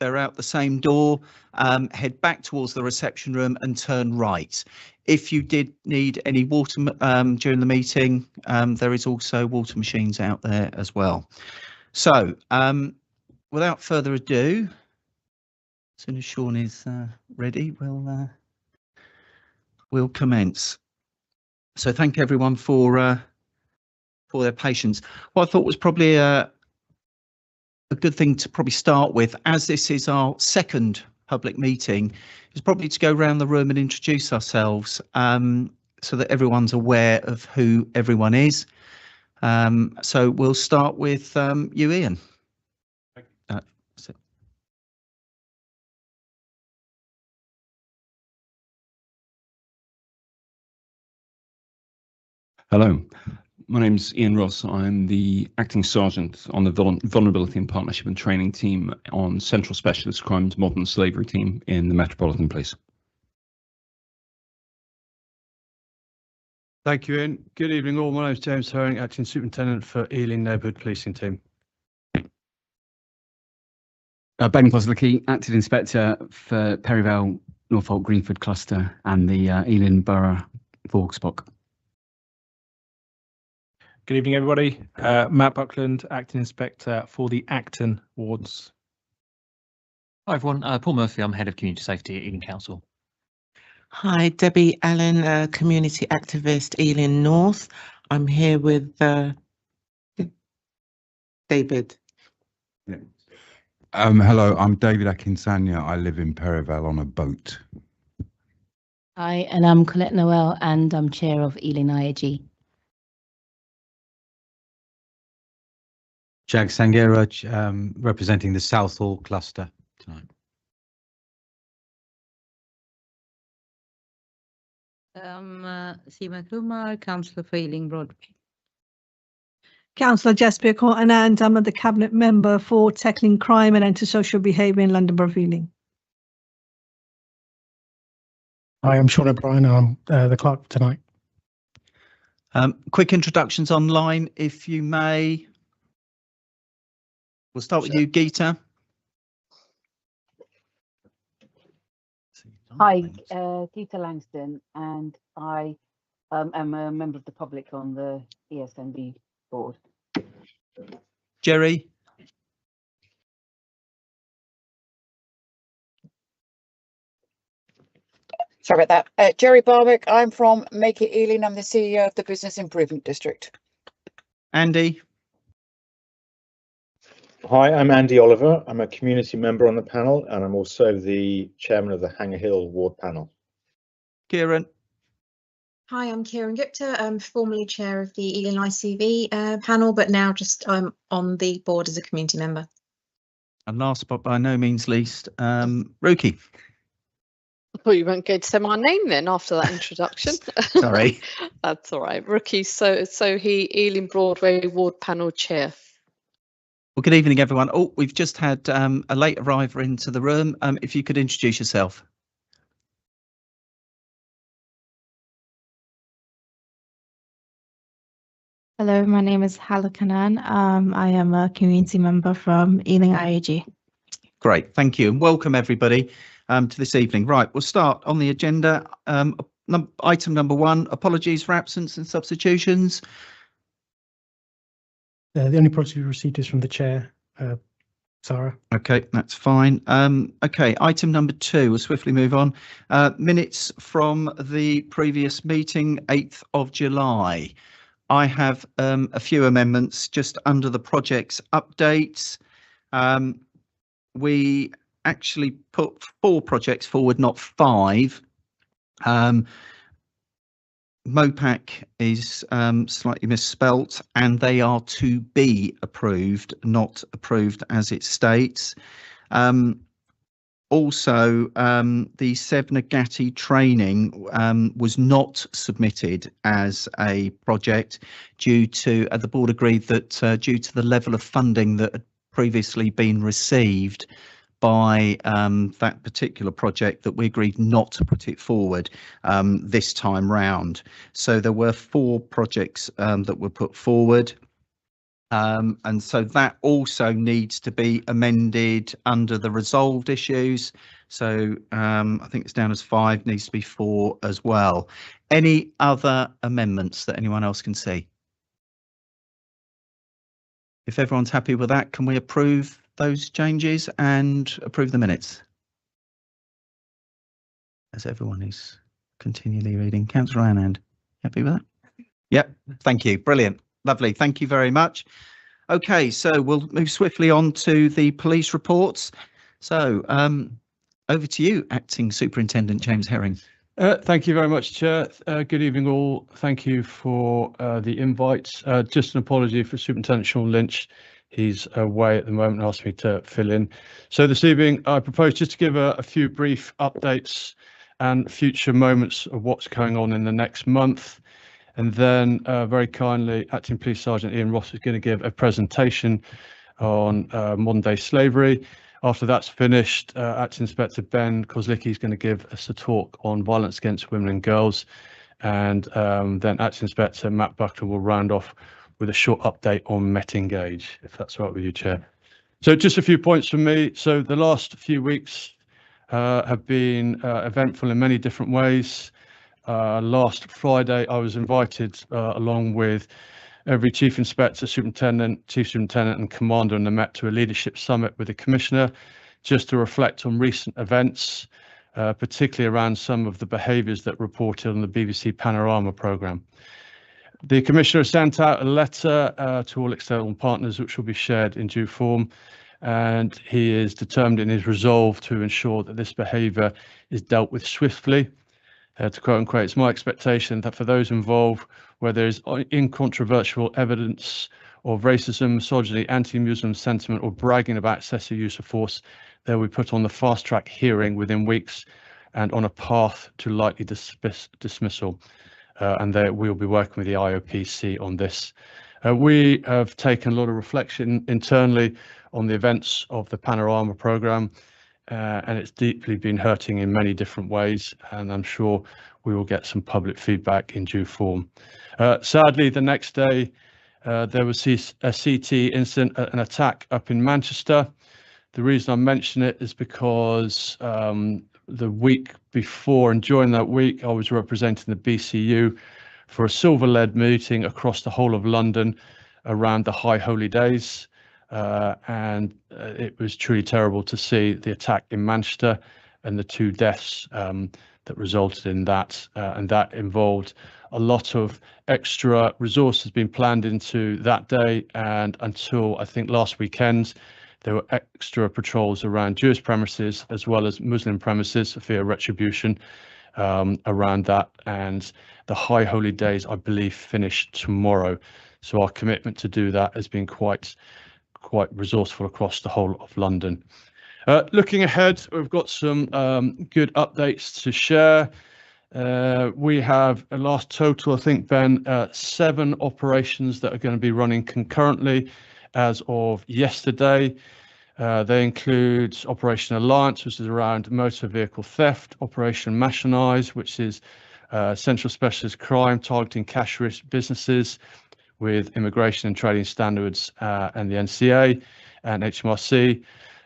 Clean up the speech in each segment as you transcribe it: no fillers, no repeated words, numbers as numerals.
they're out the same door. Head back towards the reception room and turn right. If you did need any water during the meeting, there is also water machines out there as well. So without further ado, as soon as Sean is ready, we'll commence. So thank everyone for their patience. What I thought was probably a good thing to probably start with, as this is our second public meeting, is probably to go around the room and introduce ourselves so that everyone's aware of who everyone is. So we'll start with you, Ian. Hello, my name's Ian Ross. I'm the Acting Sergeant on the Vulnerability and Partnership and Training Team on Central Specialist Crimes Modern Slavery Team in the Metropolitan Police. Thank you, Ian. Good evening all. My name is James Herring, Acting Superintendent for Ealing Neighbourhood Policing Team. Ben Kozlicki, Acting Inspector for Perivale, Norfolk, Greenford Cluster and the Ealing Borough Vauxhall. Good evening, everybody. Matt Buckland, Acting Inspector for the Acton Wards. Hi, everyone. Paul Murphy, I'm Head of Community Safety at Ealing Council. Hi, Debbie Allen, Community Activist, Ealing North. I'm here with David. Yeah. Hello, I'm David Akinsanya. I live in Perivale on a boat. Hi, and I'm Colette Noel, and I'm Chair of Ealing IAG. Jag Sangaraj, representing the Southall cluster tonight. Seema Kumar, Councillor for Ealing Broadway. Councillor Jasper Cotton, and I'm the Cabinet Member for Tackling Crime and Antisocial Behaviour in London Borough of Ealing. Hi, I'm Sean O'Brien, and I'm the clerk tonight. Quick introductions online, if you may. We'll start with you, Geeta. Hi, Geeta Langston, and I am a member of the public on the ESNB board. Jerry. Sorry about that. Jerry Barwick, I'm from Make It Ealing. I'm the CEO of the Business Improvement District. Andy. Hi, I'm Andy Oliver. I'm a community member on the panel, and I'm also the chairman of the Hanger Hill Ward panel. Kieran. Hi, I'm Kieran Gupta. I'm formerly chair of the Ealing ICV panel, but now I'm on the board as a community member. And last but by no means least, Ruki. I thought you weren't going to say my name then after that introduction. Sorry. That's all right. Rookie, so he Ealing Broadway Ward Panel Chair. Well, good evening, everyone. Oh, we've just had a late arriver into the room. If you could introduce yourself. Hello, my name is Hala Kanan. I am a community member from Ealing IAG. Great, thank you, and welcome everybody to this evening. Right, we'll start on the agenda. Item number 1, apologies for absence and substitutions. The only apology we received is from the chair, Sarah. Okay, that's fine. Okay, item number 2, we'll swiftly move on. Minutes from the previous meeting, 8th of July. I have a few amendments just under the projects updates. We actually put 4 projects forward, not 5. MOPAC is slightly misspelt, and they are to be approved, not approved as it states. Also, the Sevnagati training was not submitted as a project due to, the board agreed that due to the level of funding that had previously been received by that particular project, that we agreed not to put it forward this time round. So there were 4 projects that were put forward. And so that also needs to be amended under the resolved issues. So I think it's down as 5, needs to be 4 as well. Any other amendments that anyone else can see? If everyone's happy with that, can we approve those changes and approve the minutes? As everyone is continually reading. Councillor Anand, happy with that? Yep, thank you. Brilliant. Lovely. Thank you very much. Okay, so we'll move swiftly on to the police reports. So over to you, Acting Superintendent James Herring. Thank you very much, Chair. Good evening, all. Thank you for the invite. Just an apology for Superintendent Sean Lynch. He's away at the moment and asked me to fill in. So this evening, I propose just to give a few brief updates and future moments of what's going on in the next month. And then very kindly, Acting Police Sergeant Ian Ross is going to give a presentation on modern day slavery. After that's finished, Acting Inspector Ben Kozlicki is going to give us a talk on violence against women and girls. And then Acting Inspector Matt Buckland will round off with a short update on Met Engage, if that's right with you, Chair. So just a few points from me. So the last few weeks have been eventful in many different ways. Last Friday, I was invited along with every Chief Inspector, Superintendent, Chief Superintendent and Commander in the Met to a leadership summit with the Commissioner, just to reflect on recent events, particularly around some of the behaviours that reported on the BBC Panorama programme. The Commissioner sent out a letter to all external partners, which will be shared in due form, and he is determined in his resolve to ensure that this behaviour is dealt with swiftly. To quote unquote, it's my expectation that for those involved where there is incontrovertible evidence of racism, misogyny, anti-Muslim sentiment or bragging about excessive use of force, they will be put on the fast track hearing within weeks and on a path to likely dismissal. And we'll be working with the IOPC on this. We have taken a lot of reflection internally on the events of the Panorama programme. And it's deeply been hurting in many different ways, and I'm sure we will get some public feedback in due form. Sadly, the next day, there was a CT incident, an attack up in Manchester. The reason I mention it is because the week before and during that week, I was representing the BCU for a silver-led meeting across the whole of London around the High Holy Days. And it was truly terrible to see the attack in Manchester and the 2 deaths that resulted in that. And that involved a lot of extra resources being planned into that day. And until I think last weekend, there were extra patrols around Jewish premises as well as Muslim premises for fear of retribution around that. And the High Holy Days, I believe, finish tomorrow. So our commitment to do that has been quite resourceful across the whole of London. Looking ahead, we've got some good updates to share. We have a last total, I think, Ben, 7 operations that are going to be running concurrently as of yesterday. They include Operation Alliance, which is around motor vehicle theft, Operation Machinize, which is central specialist crime targeting cash-rich businesses with Immigration and Trading Standards and the NCA and HMRC.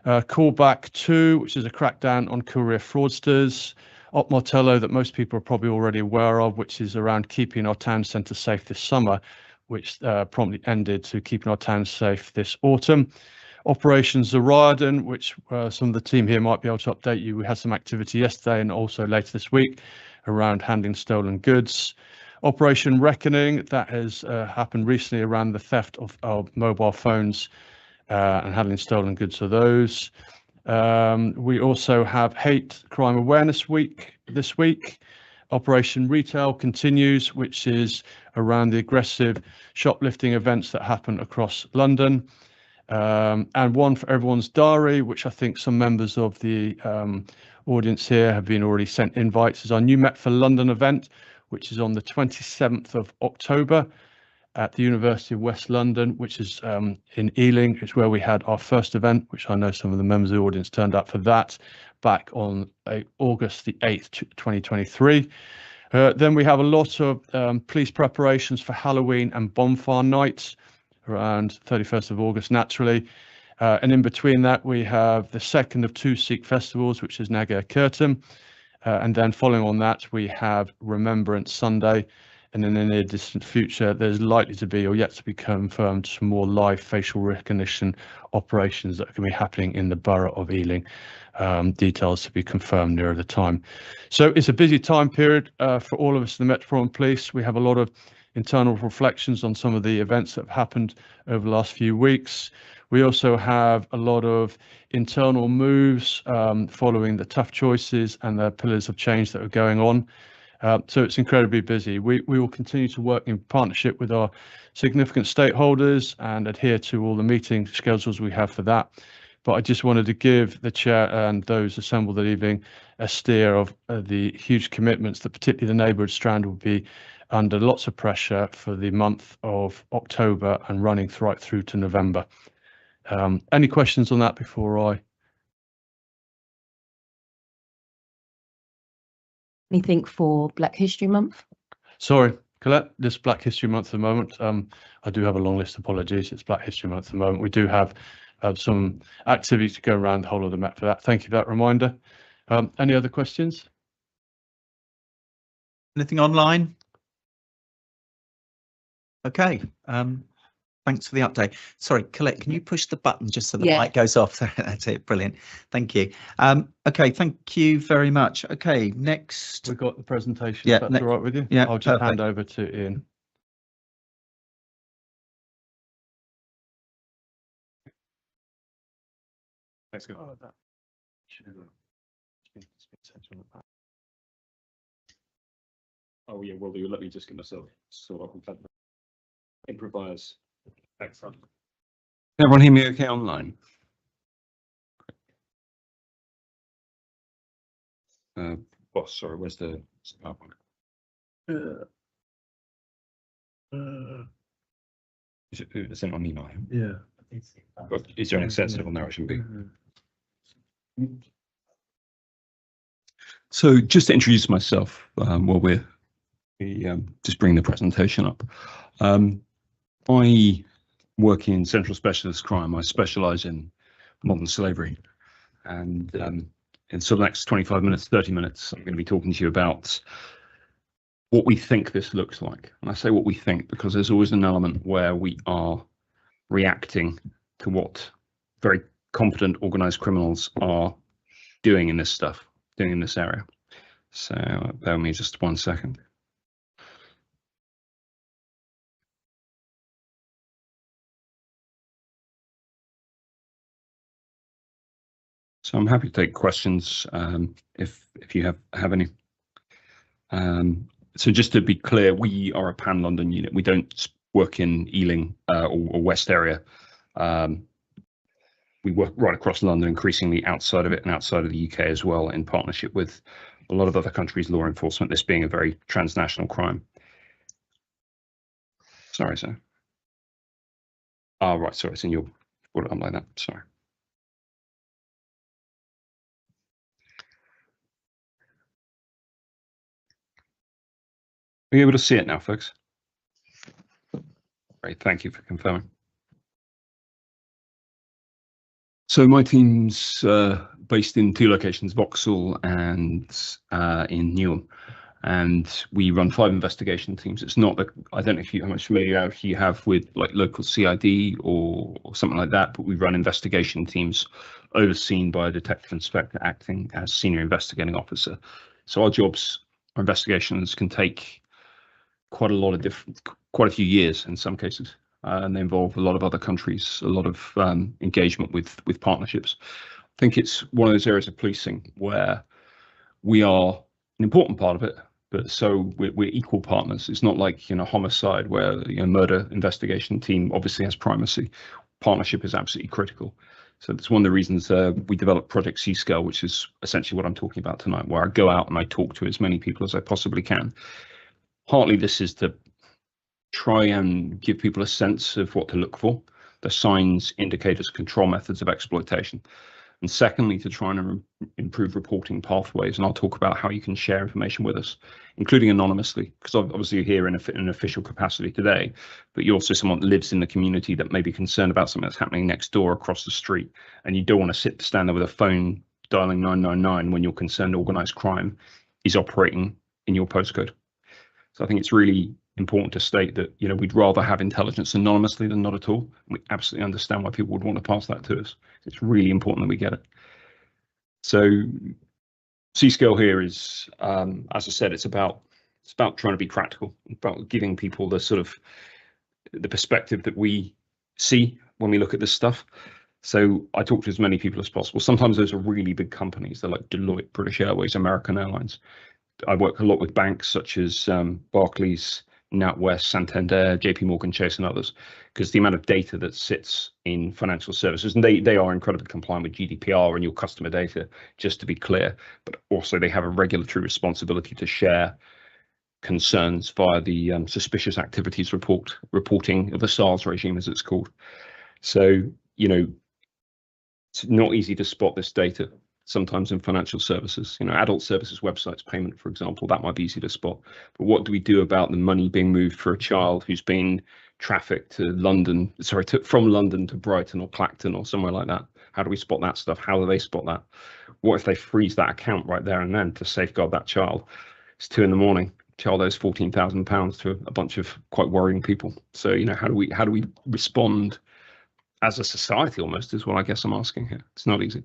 Callback 2, which is a crackdown on courier fraudsters. Op Martello, that most people are probably already aware of, which is around keeping our town centre safe this summer, which promptly ended to keeping our town safe this autumn. Operation Zariadon, which some of the team here might be able to update you. We had some activity yesterday and also later this week around handling stolen goods. Operation Reckoning, that has happened recently around the theft of mobile phones and handling stolen goods of those. We also have Hate Crime Awareness Week this week. Operation Retail continues, which is around the aggressive shoplifting events that happen across London. And one for everyone's diary, which I think some members of the audience here have been already sent invites, is our new Met for London event, which is on the 27th of October at the University of West London, which is in Ealing. It's where we had our first event, which I know some of the members of the audience turned up for that back on August the 8th, 2023. Then we have a lot of police preparations for Halloween and bonfire nights. around 31st of August naturally. And in between that, we have the second of 2 Sikh festivals, which is Nagar Kirtan. And then following on that, we have Remembrance Sunday. And then in the distant future, there's likely to be, or yet to be confirmed, some more live facial recognition operations that are going to be happening in the borough of Ealing. Details to be confirmed nearer the time. So it's a busy time period for all of us in the Metropolitan Police. We have a lot of internal reflections on some of the events that have happened over the last few weeks. We also have a lot of internal moves following the tough choices and the pillars of change that are going on. So it's incredibly busy. We will continue to work in partnership with our significant stakeholders and adhere to all the meeting schedules we have for that. But I just wanted to give the chair and those assembled that evening a steer of the huge commitments that particularly the Neighbourhood strand will be under lots of pressure for the month of October and running right through to November. Any questions on that before I? Anything for Black History Month? Sorry, Colette, this Black History Month at the moment. I do have a long list, apologies. It's Black History Month at the moment. We do have some activities to go around the whole of the Met for that. Thank you for that reminder. Any other questions? Anything online? Okay. Thanks for the update. Sorry, Colette, can you push the button just so the light goes off? That's it. Brilliant. Thank you. Okay, thank you very much. Okay, next. We've got the presentation. Yeah, if that's all right with you? Yeah, I'll just hand over to Ian. Let's go. Oh yeah, well, let me just get myself sort of improvise. Excellent. Can everyone hear me okay online? Boss, sorry, where's the PowerPoint? Is it on email? Yeah. But is there an accessible now? It shouldn't be. So just to introduce myself, while we just bring the presentation up. I work in Central Specialist Crime. I specialise in modern slavery, and in sort of the next 25 minutes, 30 minutes, I'm going to be talking to you about what we think this looks like. And I say what we think because there's always an element where we are reacting to what very competent organised criminals are doing in this stuff, doing in this area. So bear with me just 1 second. So I'm happy to take questions if you have any. So just to be clear, we are a pan-London unit. We don't work in Ealing or West area. We work right across London, increasingly outside of it and outside of the UK as well, in partnership with a lot of other countries' law enforcement, this being a very transnational crime. Sorry, sir. Oh, right, sorry, it's in your, brought it up like that, sorry. Are you able to see it now, folks? Great, thank you for confirming. So my team's based in 2 locations, Vauxhall and in Newham, and we run 5 investigation teams. It's not that, I don't know if how much familiarity you have with like local CID or something like that, but we run investigation teams overseen by a detective inspector acting as senior investigating officer. So our jobs, our investigations can take quite a few years in some cases, and they involve a lot of other countries, a lot of engagement with partnerships. I think it's one of those areas of policing where we are an important part of it, but so we're equal partners. It's not like, you know, homicide where, you know, murder investigation team obviously has primacy. Partnership is absolutely critical. So that's one of the reasons we developed Project C-Scale, which is essentially what I'm talking about tonight, where I go out and I talk to as many people as I possibly can. Partly this is to try and give people a sense of what to look for, the signs, indicators, control methods of exploitation. And secondly, to try and improve reporting pathways. And I'll talk about how you can share information with us, including anonymously, because obviously you're here in an official capacity today, but you're also someone that lives in the community that may be concerned about something that's happening next door across the street. And you don't want to stand there with a phone dialing 999 when you're concerned organised crime is operating in your postcode. So I think it's really important to state that, you know, we'd rather have intelligence anonymously than not at all. We absolutely understand why people would want to pass that to us. It's really important that we get it. So C-Scale here is, as I said, it's about trying to be practical, about giving people the sort of the perspective that we see when we look at this stuff. So I talk to as many people as possible. Sometimes those are really big companies. They're like Deloitte, British Airways, American Airlines. I work a lot with banks such as Barclays, NatWest, Santander, JP Morgan Chase, and others, because the amount of data that sits in financial services, and they are incredibly compliant with GDPR and your customer data, just to be clear, but also they have a regulatory responsibility to share concerns via the suspicious activities reporting of the SARS regime, as it's called. So, you know, it's not easy to spot this data sometimes in financial services. You know, adult services websites, payment, for example, that might be easy to spot. But what do we do about the money being moved for a child who's been trafficked to London, from London to Brighton or Clacton or somewhere like that? How do we spot that stuff? How do they spot that? What if they freeze that account right there and then to safeguard that child? It's 2 a.m. Child owes £14,000 to a bunch of quite worrying people. So, you know, how do we respond as a society almost is what I guess I'm asking here. It's not easy.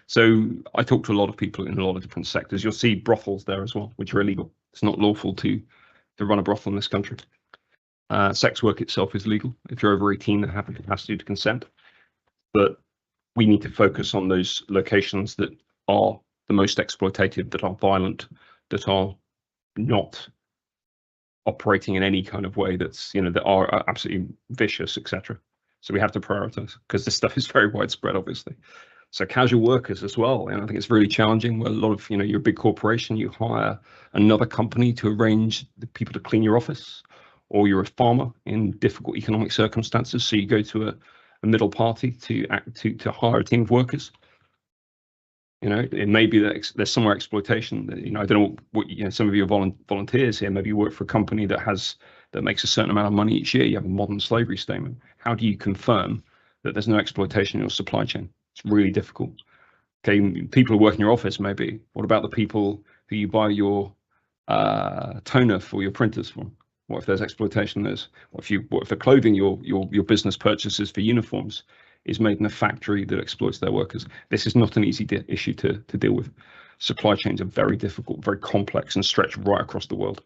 So I talk to a lot of people in a lot of different sectors. You'll see brothels there as well, which are illegal. It's not lawful to run a brothel in this country. Sex work itself is legal if you're over 18 and have the capacity to consent. But we need to focus on those locations that are the most exploitative, that are violent, that are not operating in any kind of way that's, you know, that are absolutely vicious, etc. So we have to prioritize because this stuff is very widespread, obviously. So casual workers as well, and I think it's really challenging where a lot of, you know, you're a big corporation, you hire another company to arrange the people to clean your office, or you're a farmer in difficult economic circumstances, so you go to a middle party to hire a team of workers. You know, it may be that there's somewhere exploitation. You know, I don't know what, you know, some of you are volunteers here. Maybe you work for a company that makes a certain amount of money each year. You have a modern slavery statement. How do you confirm that there's no exploitation in your supply chain? It's really difficult. Okay, people who work in your office, maybe. What about the people who you buy your toner for your printers from? What if there's exploitation? What if the clothing your business purchases for uniforms is made in a factory that exploits their workers? This is not an easy issue to deal with. Supply chains are very difficult, very complex, and stretch right across the world.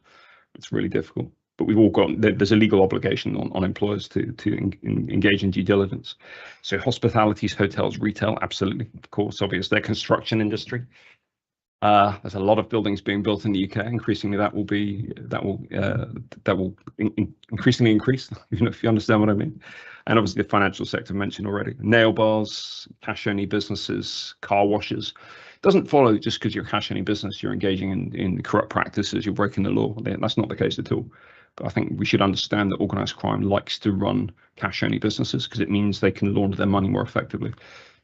It's really difficult. But we've all got, there's a legal obligation on employers to engage in due diligence. So hospitalities, hotels, retail, absolutely, of course, obvious. Their construction industry. There's a lot of buildings being built in the UK. Increasingly, that will increasingly increase, if you understand what I mean. And obviously the financial sector mentioned already. Nail bars, cash-only businesses, car washes. It doesn't follow just because you're a cash-only business, you're engaging in corrupt practices, you're breaking the law. That's not the case at all. But I think we should understand that organised crime likes to run cash-only businesses because it means they can launder their money more effectively.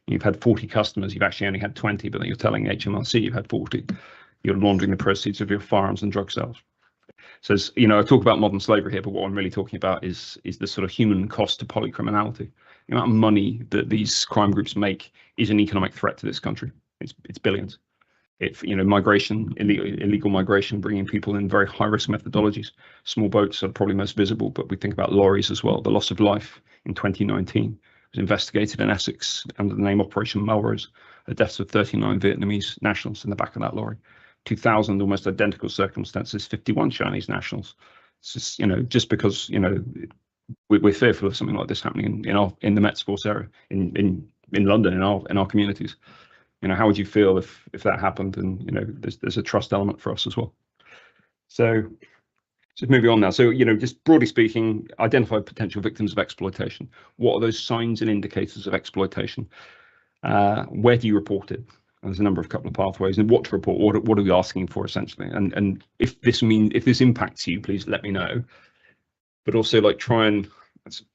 You've had 40 customers, you've actually only had 20, but then you're telling HMRC you've had 40. You're laundering the proceeds of your firearms and drug sales. So, you know, I talk about modern slavery here, but what I'm really talking about is the sort of human cost to polycriminality. The amount of money that these crime groups make is an economic threat to this country. It's billions. You know, migration, illegal migration, bringing people in very high-risk methodologies. Small boats are probably most visible, but we think about lorries as well. The loss of life in 2019 was investigated in Essex under the name Operation Melrose. The deaths of 39 Vietnamese nationals in the back of that lorry. 2,000 almost identical circumstances, 51 Chinese nationals. It's just, you know, just because, you know, we're fearful of something like this happening in the Met Sports area, in London, in our communities. You know, how would you feel if that happened? And, you know, there's a trust element for us as well. So just moving on now. So, you know, just broadly speaking, identify potential victims of exploitation. What are those signs and indicators of exploitation? Where do you report it? There's a couple of pathways, and what to report. What are we asking for essentially? And if this impacts you, please let me know. But also, like, try and,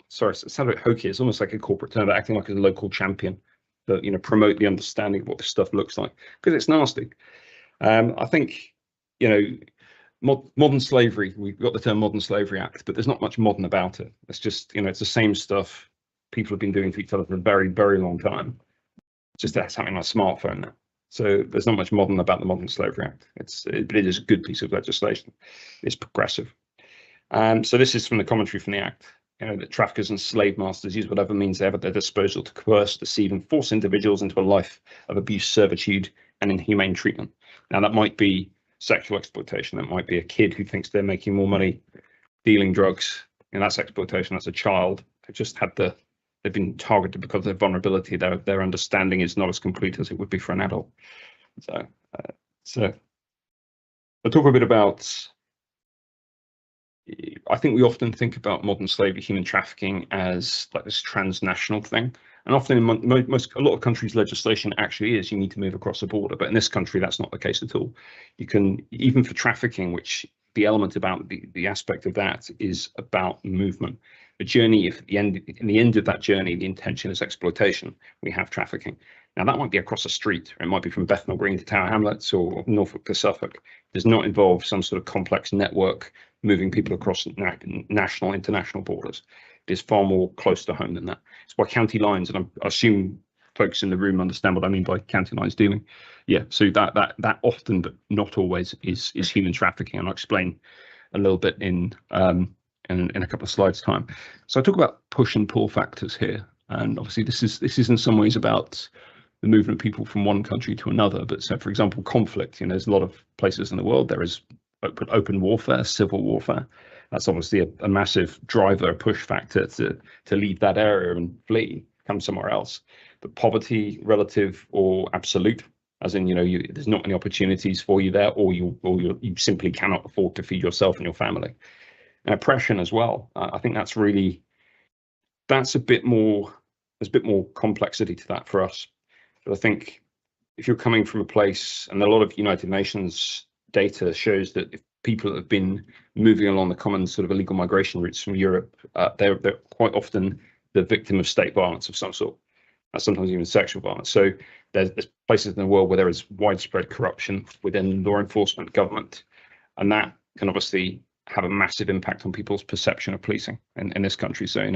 sorry, it sounds a bit hokey. It's almost like a corporate term, but acting like a local champion. that promote the understanding of what this stuff looks like, because it's nasty. I think modern slavery, we've got the term Modern Slavery Act, but there's not much modern about it. It's just it's the same stuff people have been doing to each other for a very, very long time. Just that's having a smartphone now. So there's not much modern about the Modern Slavery Act. But it is a good piece of legislation. It's progressive. So this is from the commentary from the Act. That traffickers and slave masters use whatever means they have at their disposal to coerce, deceive, and force individuals into a life of abuse, servitude, and inhumane treatment. Now, that might be sexual exploitation. That might be a kid who thinks they're making more money dealing drugs, and that's exploitation. That's a child. They've been targeted because of their vulnerability. Their understanding is not as complete as it would be for an adult. So I'll talk a bit about. I think we often think about modern slavery, human trafficking, as like this transnational thing, and often in a lot of countries' legislation actually is you need to move across the border. But in this country, that's not the case at all. You can, even for trafficking, which the element about the aspect of that is about movement. The journey, if in the end of that journey, the intention is exploitation, we have trafficking. Now that might be across the street, or it might be from Bethnal Green to Tower Hamlets or Norfolk to Suffolk. It does not involve some sort of complex network moving people across national, international borders. It is far more close to home than that. It's by county lines, and I assume folks in the room understand what I mean by county lines dealing. Yeah, so that often, but not always, is human trafficking, and I'll explain a little bit in a couple of slides' time. So I talk about push and pull factors here, and obviously this is in some ways about the movement of people from one country to another. But so, for example, conflict. There's a lot of places in the world there is open warfare, civil warfare. That's obviously a massive driver, a push factor to leave that area and flee, come somewhere else. But poverty, relative or absolute, as in there's not any opportunities for you there, or you simply cannot afford to feed yourself and your family. And oppression as well. I think that's a bit more. There's a bit more complexity to that for us. But I think if you're coming from a place, and a lot of United Nations data shows that if people have been moving along the common sort of illegal migration routes from Europe, they're quite often the victim of state violence of some sort, sometimes even sexual violence. So there's places in the world where there is widespread corruption within law enforcement, government, and that can obviously have a massive impact on people's perception of policing in this country. So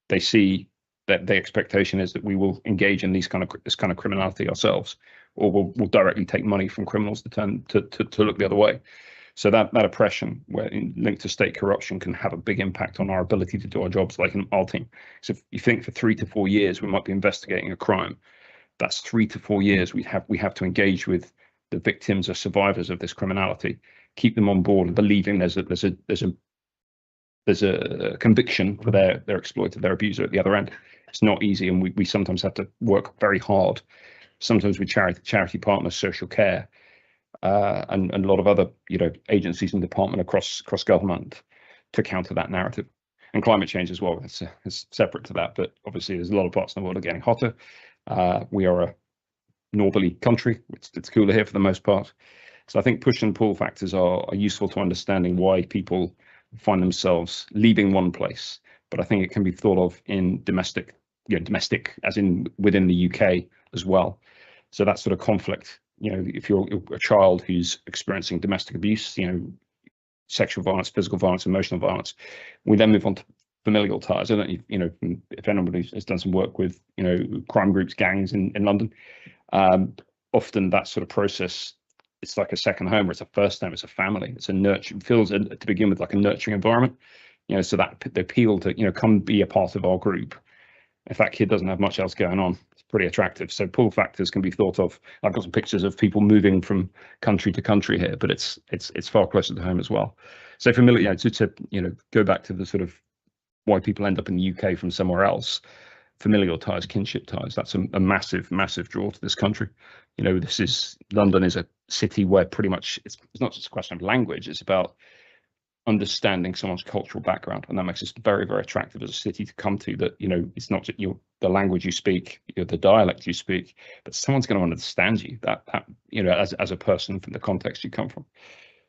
they see that the expectation is that we will engage in this kind of criminality ourselves, or we'll directly take money from criminals to look the other way. So that oppression, linked to state corruption, can have a big impact on our ability to do our jobs, like in our team. So if you think for 3 to 4 years we might be investigating a crime, that's 3 to 4 years we have to engage with the victims or survivors of this criminality, keep them on board, believing there's a conviction for their exploiter, their abuser at the other end. It's not easy, and we sometimes have to work very hard, sometimes with charity partners, social care, and a lot of other agencies and departments across government to counter that narrative. And climate change as well, it's separate to that, but obviously there's a lot of parts in the world that are getting hotter. We are a northerly country. It's cooler here for the most part. So I think push and pull factors are useful to understanding why people find themselves leaving one place. But I think it can be thought of in domestic as in within the UK as well. So that sort of conflict, if you're a child who's experiencing domestic abuse, sexual violence, physical violence, emotional violence, we then move on to familial ties. I don't know if anybody has done some work with crime groups, gangs in London. Often that sort of process, it's like a second home, or it's a first home, it's a family, it's a nurture. It feels to begin with like a nurturing environment. So that the appeal to come be a part of our group. If that kid doesn't have much else going on, it's pretty attractive. So pull factors can be thought of. I've got some pictures of people moving from country to country here, but it's far closer to home as well. So familiar, to go back to the sort of why people end up in the UK from somewhere else. Familial ties, kinship ties. That's a massive draw to this country. London is a city where pretty much it's not just a question of language. It's about understanding someone's cultural background, and that makes it very, very attractive as a city to come to. That it's not just the language you speak, the dialect you speak, but someone's going to understand you. That as a person from the context you come from.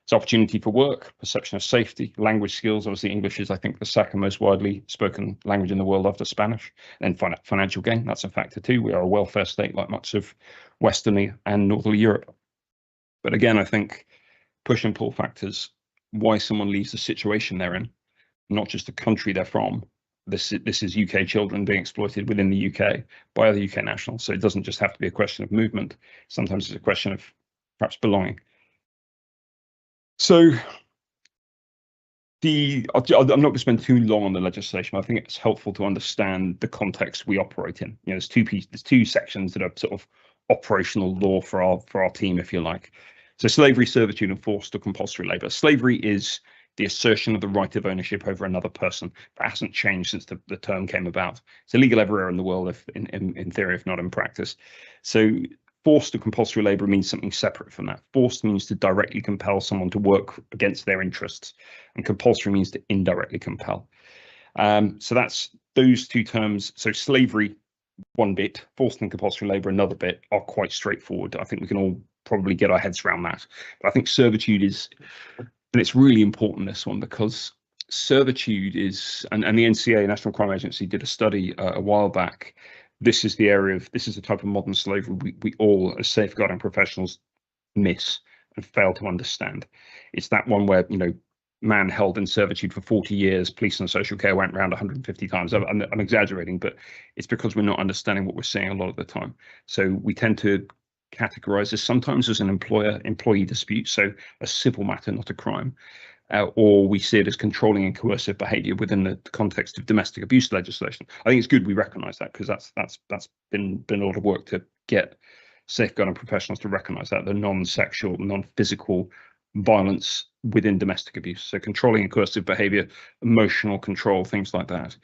It's opportunity for work, perception of safety, language skills. Obviously, English is, I think, the second most widely spoken language in the world after Spanish. And financial gain, that's a factor too. We are a welfare state like much of Western and Northern Europe. But again, I think push and pull factors, why someone leaves the situation they're in, not just the country they're from. This is UK children being exploited within the UK by other UK nationals. So it doesn't just have to be a question of movement. Sometimes it's a question of perhaps belonging. So I'm not going to spend too long on the legislation. I think it's helpful to understand the context we operate in. You know, there's two sections that are sort of operational law for our team, if you like. So slavery, servitude, and forced or compulsory labour. Slavery is the assertion of the right of ownership over another person. That hasn't changed since the term came about. It's illegal everywhere in the world, if in theory, if not in practice. So forced or compulsory labour means something separate from that. Forced means to directly compel someone to work against their interests, and compulsory means to indirectly compel. So that's those two terms. So slavery, one bit, forced and compulsory labour, another bit, are quite straightforward. I think we can all probably get our heads around that. But I think servitude is, and it's really important, this one, because servitude is, and the NCA, National Crime Agency, did a study a while back. This is the type of modern slavery we all, as safeguarding professionals, miss and fail to understand. It's that one where, you know, man held in servitude for 40 years, police and social care went around 150 times. I'm exaggerating, but it's because we're not understanding what we're seeing a lot of the time. So we tend to categorize this sometimes as an employer-employee dispute, so a civil matter, not a crime. Or we see it as controlling and coercive behaviour within the context of domestic abuse legislation. I think it's good we recognise that, because that's been a lot of work to get safeguarding professionals to recognise that, the non-sexual, non-physical violence within domestic abuse. So controlling and coercive behaviour, emotional control, things like that.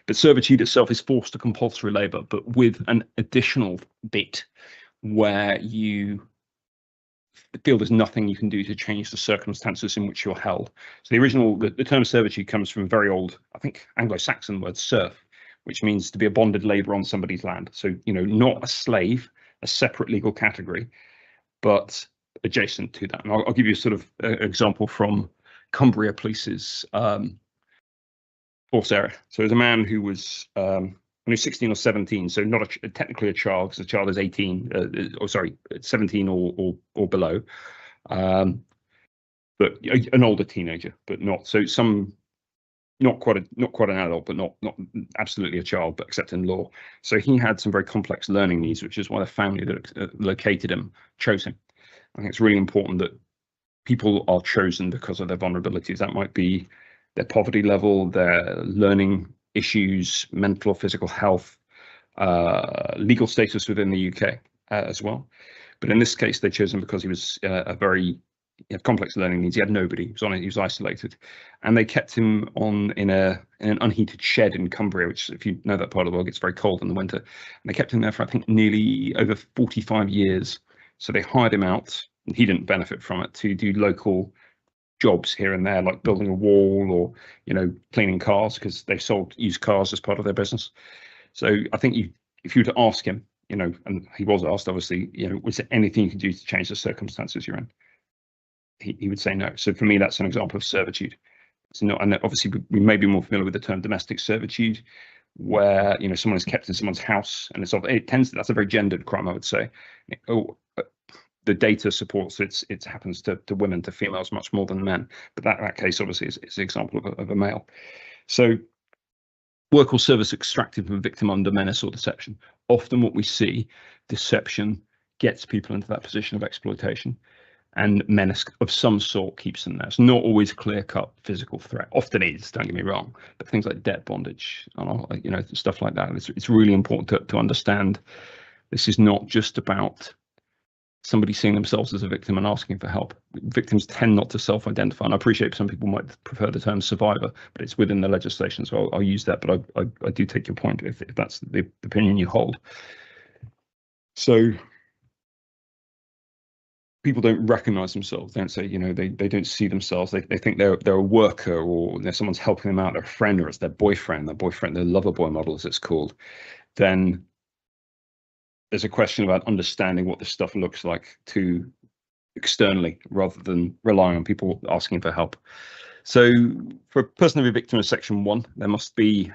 But servitude itself is forced or compulsory labour, but with an additional bit where you feel there's nothing you can do to change the circumstances in which you're held. So the term servitude comes from a very old, I think, Anglo-Saxon word serf, which means to be a bonded labourer on somebody's land. So, you know, not a slave, a separate legal category, but adjacent to that. And I'll give you a sort of example from Cumbria Police's force area. So there's a man who was only 16 or 17, so not technically a child, because a child is 18, 17 or below, but an older teenager, but not not quite an adult, but not absolutely a child, but except in law. So he had some very complex learning needs, which is why the family that located him chose him. I think it's really important that people are chosen because of their vulnerabilities. That might be their poverty level, their learning issues, mental or physical health, legal status within the UK as well. But in this case, they chose him because he was he had complex learning needs. He had nobody. He was isolated, and they kept him in an unheated shed in Cumbria, which, if you know that part of the world, gets very cold in the winter. And they kept him there for, I think, nearly over 45 years. So they hired him out, and he didn't benefit from it, to do local jobs here and there, like building a wall or, you know, cleaning cars, because they sold used cars as part of their business. So I think if you were to ask him, you know, and he was asked, obviously, you know, was there anything you could do to change the circumstances you're in? He would say no. So for me, that's an example of servitude. It's not, and obviously we may be more familiar with the term domestic servitude, where, you know, someone is kept in someone's house, and that's a very gendered crime, I would say. The data supports it happens to women, to females, much more than men. But that case obviously is an example of a male. So work or service extracted from a victim under menace or deception. Often what we see, deception gets people into that position of exploitation, and menace of some sort keeps them there. It's not always clear-cut physical threat. Often it is, don't get me wrong, but things like debt bondage, you know, stuff like that. It's really important to understand this is not just about somebody seeing themselves as a victim and asking for help. Victims tend not to self-identify, and I appreciate some people might prefer the term survivor, but it's within the legislation, so I'll use that. But I do take your point if that's the opinion you hold. So people don't recognize themselves. They don't say, you know, they don't see themselves. They think they're a worker, or someone's helping them out, they're a friend, or it's their boyfriend, the lover boy model, as it's called. Then there's a question about understanding what this stuff looks like to externally rather than relying on people asking for help. So for a person to be a victim of Section 1, there must be,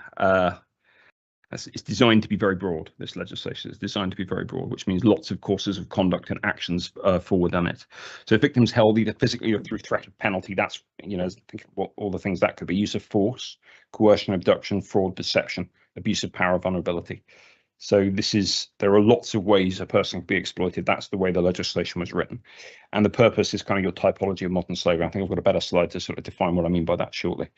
it's designed to be very broad, this legislation is designed to be very broad, which means lots of courses of conduct and actions fall within it. So if victims held either physically or through threat of penalty, that's, think of what all the things that could be: use of force, coercion, abduction, fraud, deception, abuse of power, vulnerability. So there are lots of ways a person can be exploited. That's the way the legislation was written. And the purpose is kind of your typology of modern slavery. I think I've got a better slide to sort of define what I mean by that shortly.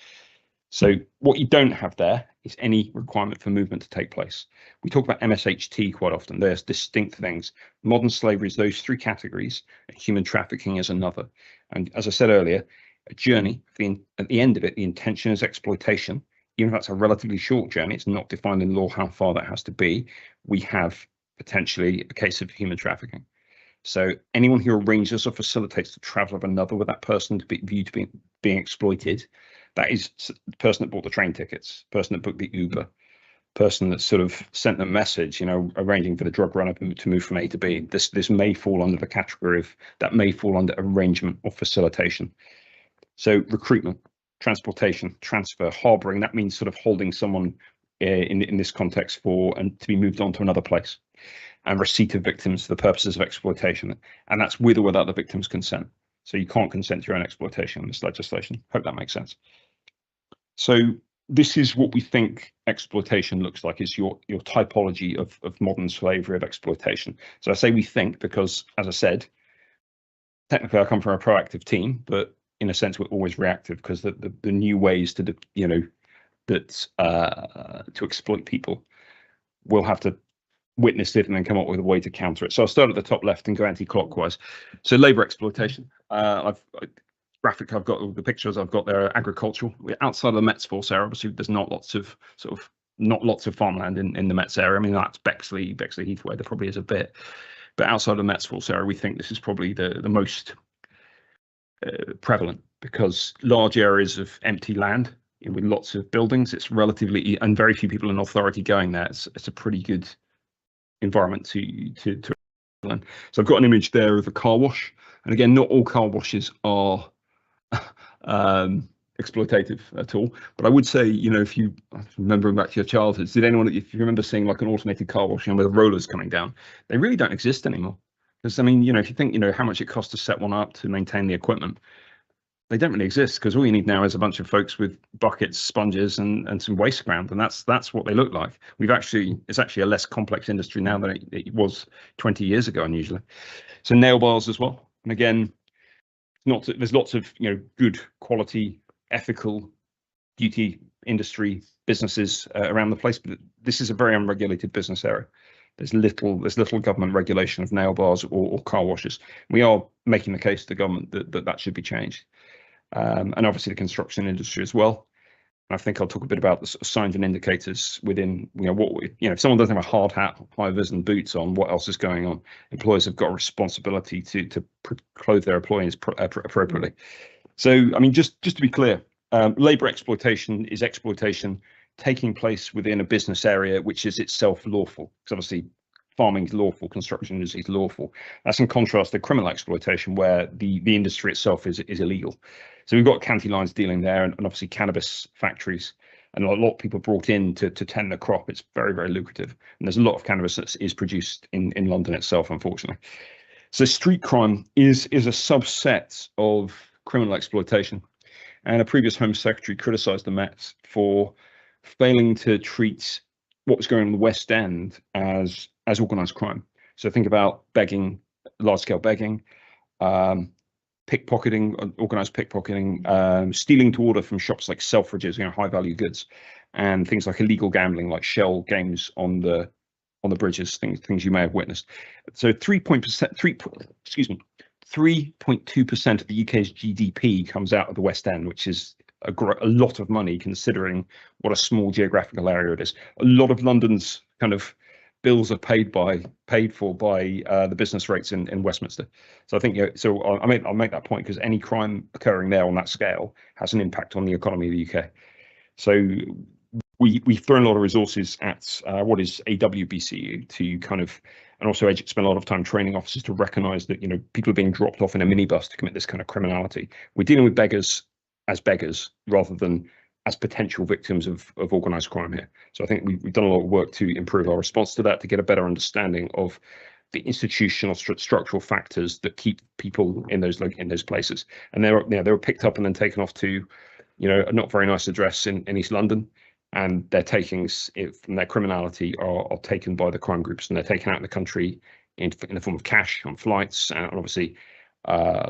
So what you don't have there is any requirement for movement to take place. We talk about MSHT quite often. There's distinct things. Modern slavery is those three categories, and human trafficking is another. And as I said earlier, a journey, at the end of it, the intention is exploitation. Even if that's a relatively short journey, it's not defined in law how far that has to be. We have potentially a case of human trafficking. So anyone who arranges or facilitates the travel of another with that person to be viewed to be being exploited, that is the person that bought the train tickets, person that booked the Uber, person that sort of sent the message, arranging for the drug runner to move from A to B. This may fall under the category of, that may fall under arrangement or facilitation. So recruitment, transportation, transfer, harboring, that means sort of holding someone in this context and to be moved on to another place, and receipt of victims for the purposes of exploitation. And that's with or without the victim's consent. So you can't consent to your own exploitation in this legislation. Hope that makes sense. So this is what we think exploitation looks like, is your typology of modern slavery, of exploitation. So I say we think because, as I said, technically I come from a proactive team, but in a sense we're always reactive, because the new ways to exploit people, we'll have to witness it and then come up with a way to counter it. So I'll start at the top left and go anti-clockwise. So labour exploitation. Graphic I've got, the pictures I've got there are agricultural. We're outside of the Met's Force area. Obviously, there's not lots of farmland in the Met's area. I mean, that's Bexley Heathway. There probably is a bit, but outside of the Met's Force area, we think this is probably the most prevalent, because large areas of empty land with lots of buildings. It's relatively, and very few people in authority going there. It's a pretty good environment to learn. So I've got an image there of a car wash, and again, not all car washes are exploitative at all, but I would say, if you remembering back to your childhood, if you remember seeing like an automated car wash with rollers coming down, they really don't exist anymore. Because I mean, if you think how much it costs to set one up, to maintain the equipment, they don't really exist, because all you need now is a bunch of folks with buckets, sponges, and some waste ground, and that's what they look like. It's actually a less complex industry now than it was 20 years ago, unusually. So nail bars as well, and again, there's lots of good quality, ethical beauty industry businesses around the place, but this is a very unregulated business area. There's little government regulation of nail bars or car washes. We are making the case to the government that should be changed, and obviously the construction industry as well. And I think I'll talk a bit about the sort of signs and indicators within, if someone doesn't have a hard hat, high vis and boots on, what else is going on? Employers have got a responsibility to clothe their employees appropriately. So, I mean, just to be clear, labour exploitation is exploitation taking place within a business area which is itself lawful, because obviously farming is lawful, construction is lawful. That's in contrast to criminal exploitation, where the industry itself is illegal. So we've got county lines dealing there, and obviously cannabis factories, and a lot of people brought in to tend the crop. It's very, very lucrative, and there's a lot of cannabis that is produced in London itself, unfortunately. So street crime is a subset of criminal exploitation, and a previous Home Secretary criticised the Met for failing to treat what was going on in the West End as organised crime. So think about begging, large-scale begging, pickpocketing, organised pickpocketing, stealing to order from shops like Selfridges, high-value goods, and things like illegal gambling, like shell games on the bridges, things you may have witnessed. So 3.2% of the UK's GDP comes out of the West End, which is a lot of money considering what a small geographical area it is. A lot of London's kind of bills are paid for by the business rates in Westminster. So I think I'll make that point, because any crime occurring there on that scale has an impact on the economy of the UK. So we've thrown a lot of resources at what is AWBCU to kind of and also spend a lot of time training officers to recognise that, you know, people are being dropped off in a minibus to commit this kind of criminality. We're dealing with beggars as beggars rather than as potential victims of organised crime here. So I think we've done a lot of work to improve our response to that, to get a better understanding of the institutional structural factors that keep people in those places. And they were picked up and then taken off to, you know, a not very nice address in East London, and their takings from their criminality are taken by the crime groups, and they're taken out of the country in the form of cash on flights, and obviously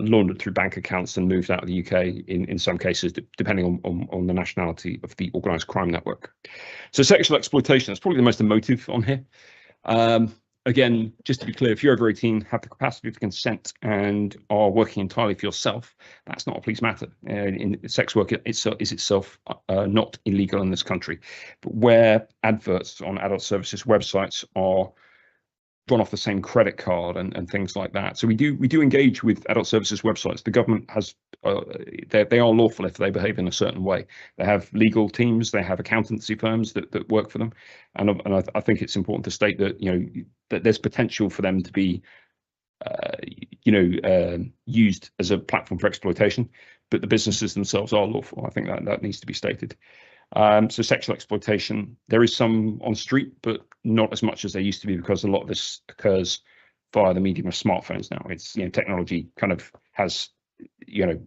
laundered through bank accounts and moved out of the UK in some cases, depending on the nationality of the organised crime network. So sexual exploitation is probably the most emotive on here. Again, just to be clear, if you're over 18, have the capacity to consent and are working entirely for yourself, that's not a police matter. Sex work is itself not illegal in this country. But where adverts on adult services websites are run off the same credit card and things like that. So we do engage with adult services websites. The government has they are lawful if they behave in a certain way. They have legal teams, they have accountancy firms that work for them, and I think it's important to state that, you know, that there's potential for them to be used as a platform for exploitation, but the businesses themselves are lawful. I think that needs to be stated. So sexual exploitation, there is some on street, but not as much as there used to be, because a lot of this occurs via the medium of smartphones now. It's, you know, technology kind of has, you know,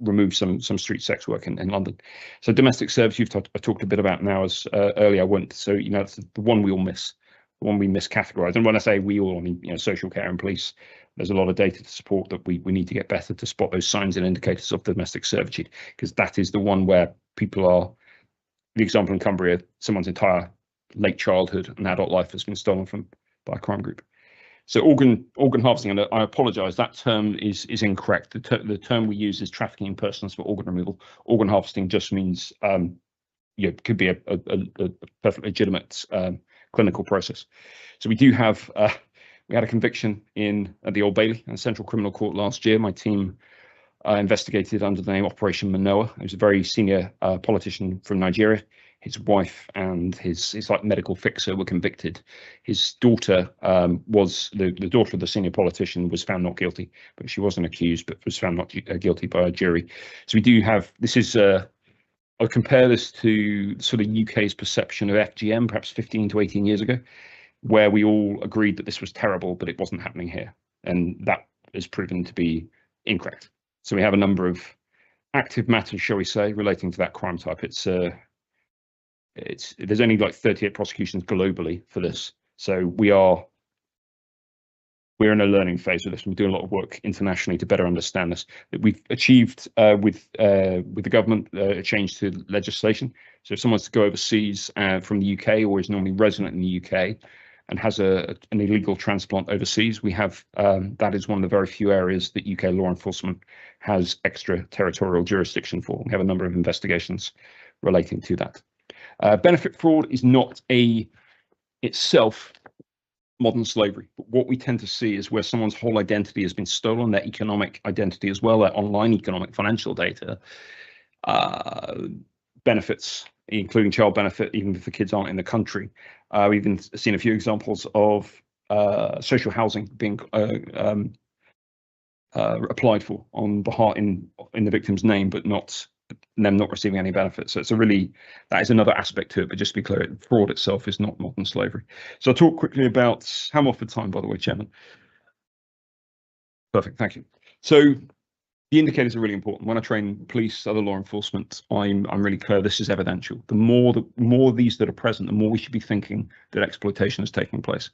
removed some street sex work in London. So domestic service, I talked a bit about now as earlier. I won't. So, you know, it's the one we all miss, the one we miscategorize. And when I say we all, I mean, you know, social care and police. There's a lot of data to support that we need to get better to spot those signs and indicators of domestic servitude, because that is the one where people are. The example in Cumbria, someone's entire late childhood and adult life has been stolen by a crime group. So organ harvesting, and I apologise, that term is incorrect. The term we use is trafficking in persons for organ removal. Organ harvesting just means could be a perfectly legitimate clinical process. So we do have we had a conviction at the Old Bailey and Central Criminal Court last year. My team investigated under the name Operation Manoa. He was a very senior politician from Nigeria. His wife and his like medical fixer were convicted. His daughter was the daughter of the senior politician, was found not guilty, but she wasn't accused, but was found not guilty by a jury. So we do have, this is I'll compare this to sort of UK's perception of FGM perhaps 15 to 18 years ago, where we all agreed that this was terrible, but it wasn't happening here, and that is proven to be incorrect. So we have a number of active matters, shall we say, relating to that crime type. There's only like 38 prosecutions globally for this. So we're in a learning phase with this. We're doing a lot of work internationally to better understand this. We've achieved with the government a change to legislation. So if someone's to go overseas from the UK, or is normally resident in the UK and has an illegal transplant overseas, we have that is one of the very few areas that UK law enforcement has extraterritorial jurisdiction for. We have a number of investigations relating to that. Benefit fraud is not itself modern slavery, but what we tend to see is where someone's whole identity has been stolen, their economic identity as well, their online economic financial data, benefits, including child benefit, even if the kids aren't in the country. We've even seen a few examples of social housing being applied for on behalf in the victim's name, but not them not receiving any benefits. So that is another aspect to it. But just to be clear, fraud itself is not modern slavery. So I'll talk quickly about how I'm off for time, by the way, Chairman. Perfect, thank you. So the indicators are really important. When I train police, other law enforcement, I'm really clear this is evidential. The more these that are present, the more we should be thinking that exploitation is taking place.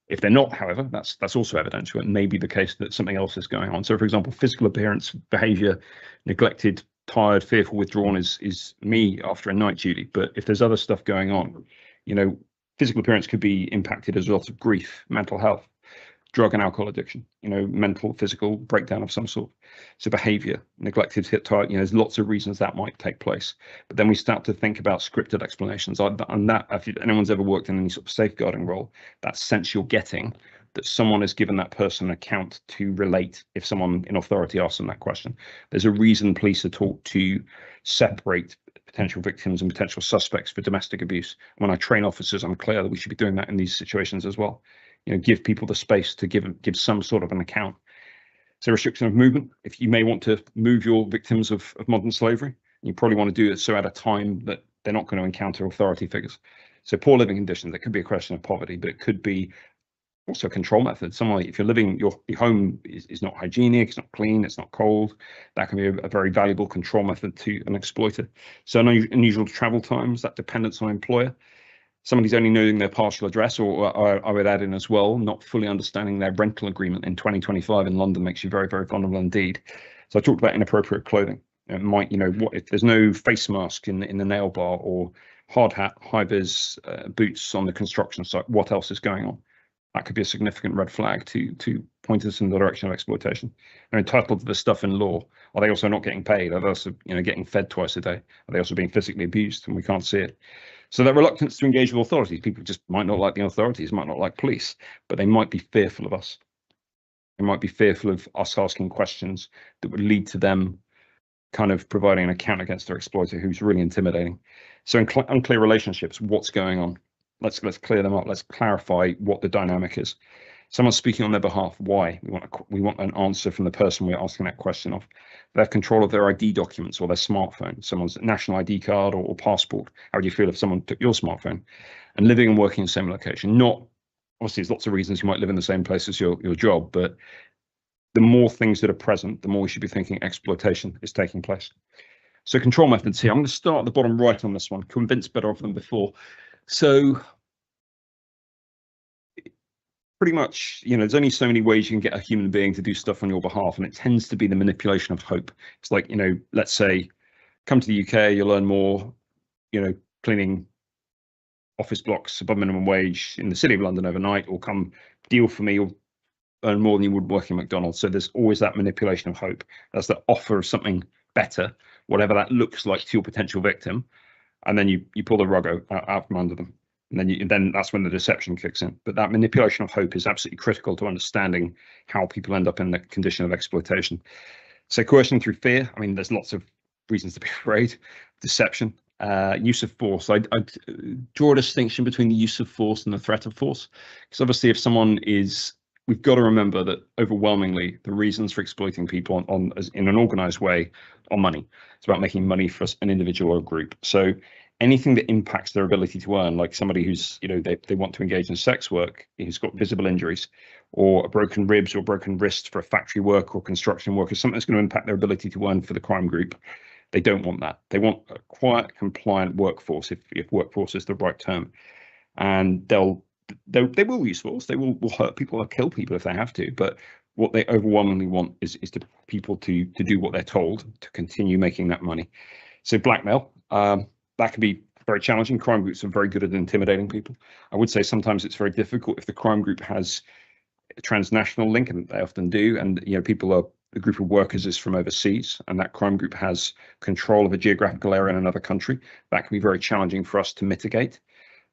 If they're not, however, that's also evidential. It may be the case that something else is going on. So, for example, physical appearance, behaviour, neglected, tired, fearful, withdrawn is me after a night duty. But if there's other stuff going on, you know, physical appearance could be impacted as a result of grief, mental health, drug and alcohol addiction, you know, mental, physical breakdown of some sort. So behaviour, neglected, tired, you know, there's lots of reasons that might take place. But then we start to think about scripted explanations. And that, if anyone's ever worked in any sort of safeguarding role, that sense you're getting that someone has given that person an account to relate if someone in authority asks them that question. There's a reason police are taught to separate potential victims and potential suspects for domestic abuse. When I train officers, I'm clear that we should be doing that in these situations as well. give people the space to give some sort of an account. So restriction of movement, if you may want to move your victims of modern slavery, you probably want to do it so at a time that they're not going to encounter authority figures. So poor living conditions, that could be a question of poverty, but it could be also a control method. Somewhere, if you're living, your home is not hygienic, it's not clean, it's not cold, that can be a very valuable control method to an exploiter. So unusual travel times, that dependence on employer. Somebody's only knowing their partial address, or I would add in as well, not fully understanding their rental agreement in 2025 in London makes you very, very vulnerable indeed. So I talked about inappropriate clothing. It might, what if there's no face mask in the nail bar, or hard hat, high vis boots on the construction site, what else is going on? That could be a significant red flag to point us in the direction of exploitation. They're entitled to this stuff in law. Are they also not getting paid? Are they also, getting fed twice a day? Are they also being physically abused and we can't see it? So that reluctance to engage with authorities, people just might not like the authorities, might not like police, but they might be fearful of us. They might be fearful of us asking questions that would lead to them kind of providing an account against their exploiter who's really intimidating. So in unclear relationships, what's going on? Let's clear them up. Let's clarify what the dynamic is. Someone's speaking on their behalf. Why? We want an answer from the person we're asking that question of. They have control of their ID documents or their smartphone, someone's national ID card or passport. How would you feel if someone took your smartphone? And living and working in the same location. Not, obviously, there's lots of reasons you might live in the same place as your job, but the more things that are present, the more we should be thinking exploitation is taking place. So control methods here. I'm going to start at the bottom right on this one. Convinced better off than before. So pretty much, there's only so many ways you can get a human being to do stuff on your behalf, and it tends to be the manipulation of hope. It's like, let's say, come to the UK, you'll earn more, cleaning office blocks above minimum wage in the City of London overnight, or come deal for me, or earn more than you would working at McDonald's. So there's always that manipulation of hope. That's the offer of something better, whatever that looks like to your potential victim, and then you pull the rug out from under them. And then that's when the deception kicks in. But that manipulation of hope is absolutely critical to understanding how people end up in the condition of exploitation. So coercion through fear. I mean, there's lots of reasons to be afraid. Deception, use of force. I'd draw a distinction between the use of force and the threat of force. Because obviously, if someone is, we've got to remember that overwhelmingly the reasons for exploiting people in an organized way are money. It's about making money for an individual or a group. So anything that impacts their ability to earn, like somebody who's, they want to engage in sex work, who's got visible injuries, or a broken ribs or broken wrist for a factory worker or construction worker, something that's going to impact their ability to earn for the crime group. They don't want that. They want a quiet, compliant workforce, if workforce is the right term. And they will use force. They will hurt people or kill people if they have to. But what they overwhelmingly want is to people to do what they're told, to continue making that money. So blackmail. That can be very challenging. Crime groups are very good at intimidating people. I would say sometimes it's very difficult if the crime group has a transnational link, and they often do, and a group of workers is from overseas, and that crime group has control of a geographical area in another country. That can be very challenging for us to mitigate.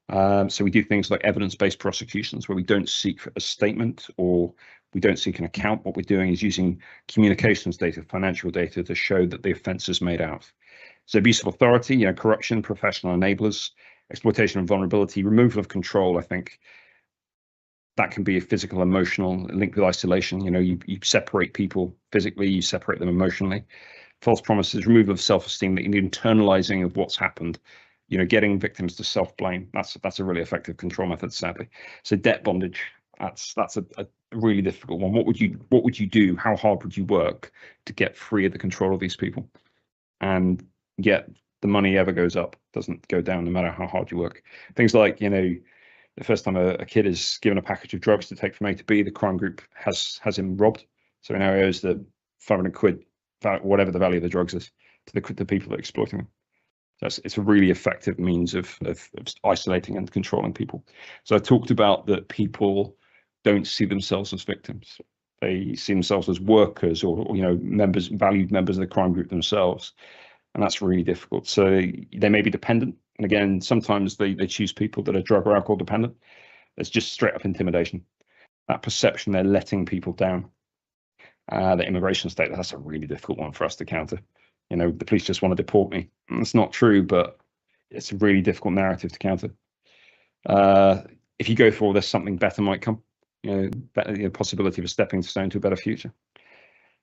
So we do things like evidence-based prosecutions, where we don't seek a statement or we don't seek an account. What we're doing is using communications data, financial data, to show that the offence is made out. So abuse of authority, corruption, professional enablers, exploitation of vulnerability, removal of control. I think that can be a physical, emotional, linked with isolation. You separate people physically, you separate them emotionally. False promises, removal of self-esteem, the internalizing of what's happened. Getting victims to self-blame. That's a really effective control method, sadly. So debt bondage. That's a really difficult one. What would you do? How hard would you work to get free of the control of these people? And yet the money ever goes up, doesn't go down, no matter how hard you work. Things like, the first time a kid is given a package of drugs to take from A to B, the crime group has him robbed. So now he owes the 500 quid, whatever the value of the drugs is, to the people that are exploiting them. So it's a really effective means of isolating and controlling people. So I talked about that people don't see themselves as victims. They see themselves as workers or valued members of the crime group themselves. And that's really difficult. So they may be dependent. And again, sometimes they choose people that are drug or alcohol dependent. It's just straight up intimidation. That perception they're letting people down. The immigration state, that's a really difficult one for us to counter. The police just want to deport me. It's not true, but it's a really difficult narrative to counter. If you go for all this, something better might come. better, possibility of a stepping stone to a better future.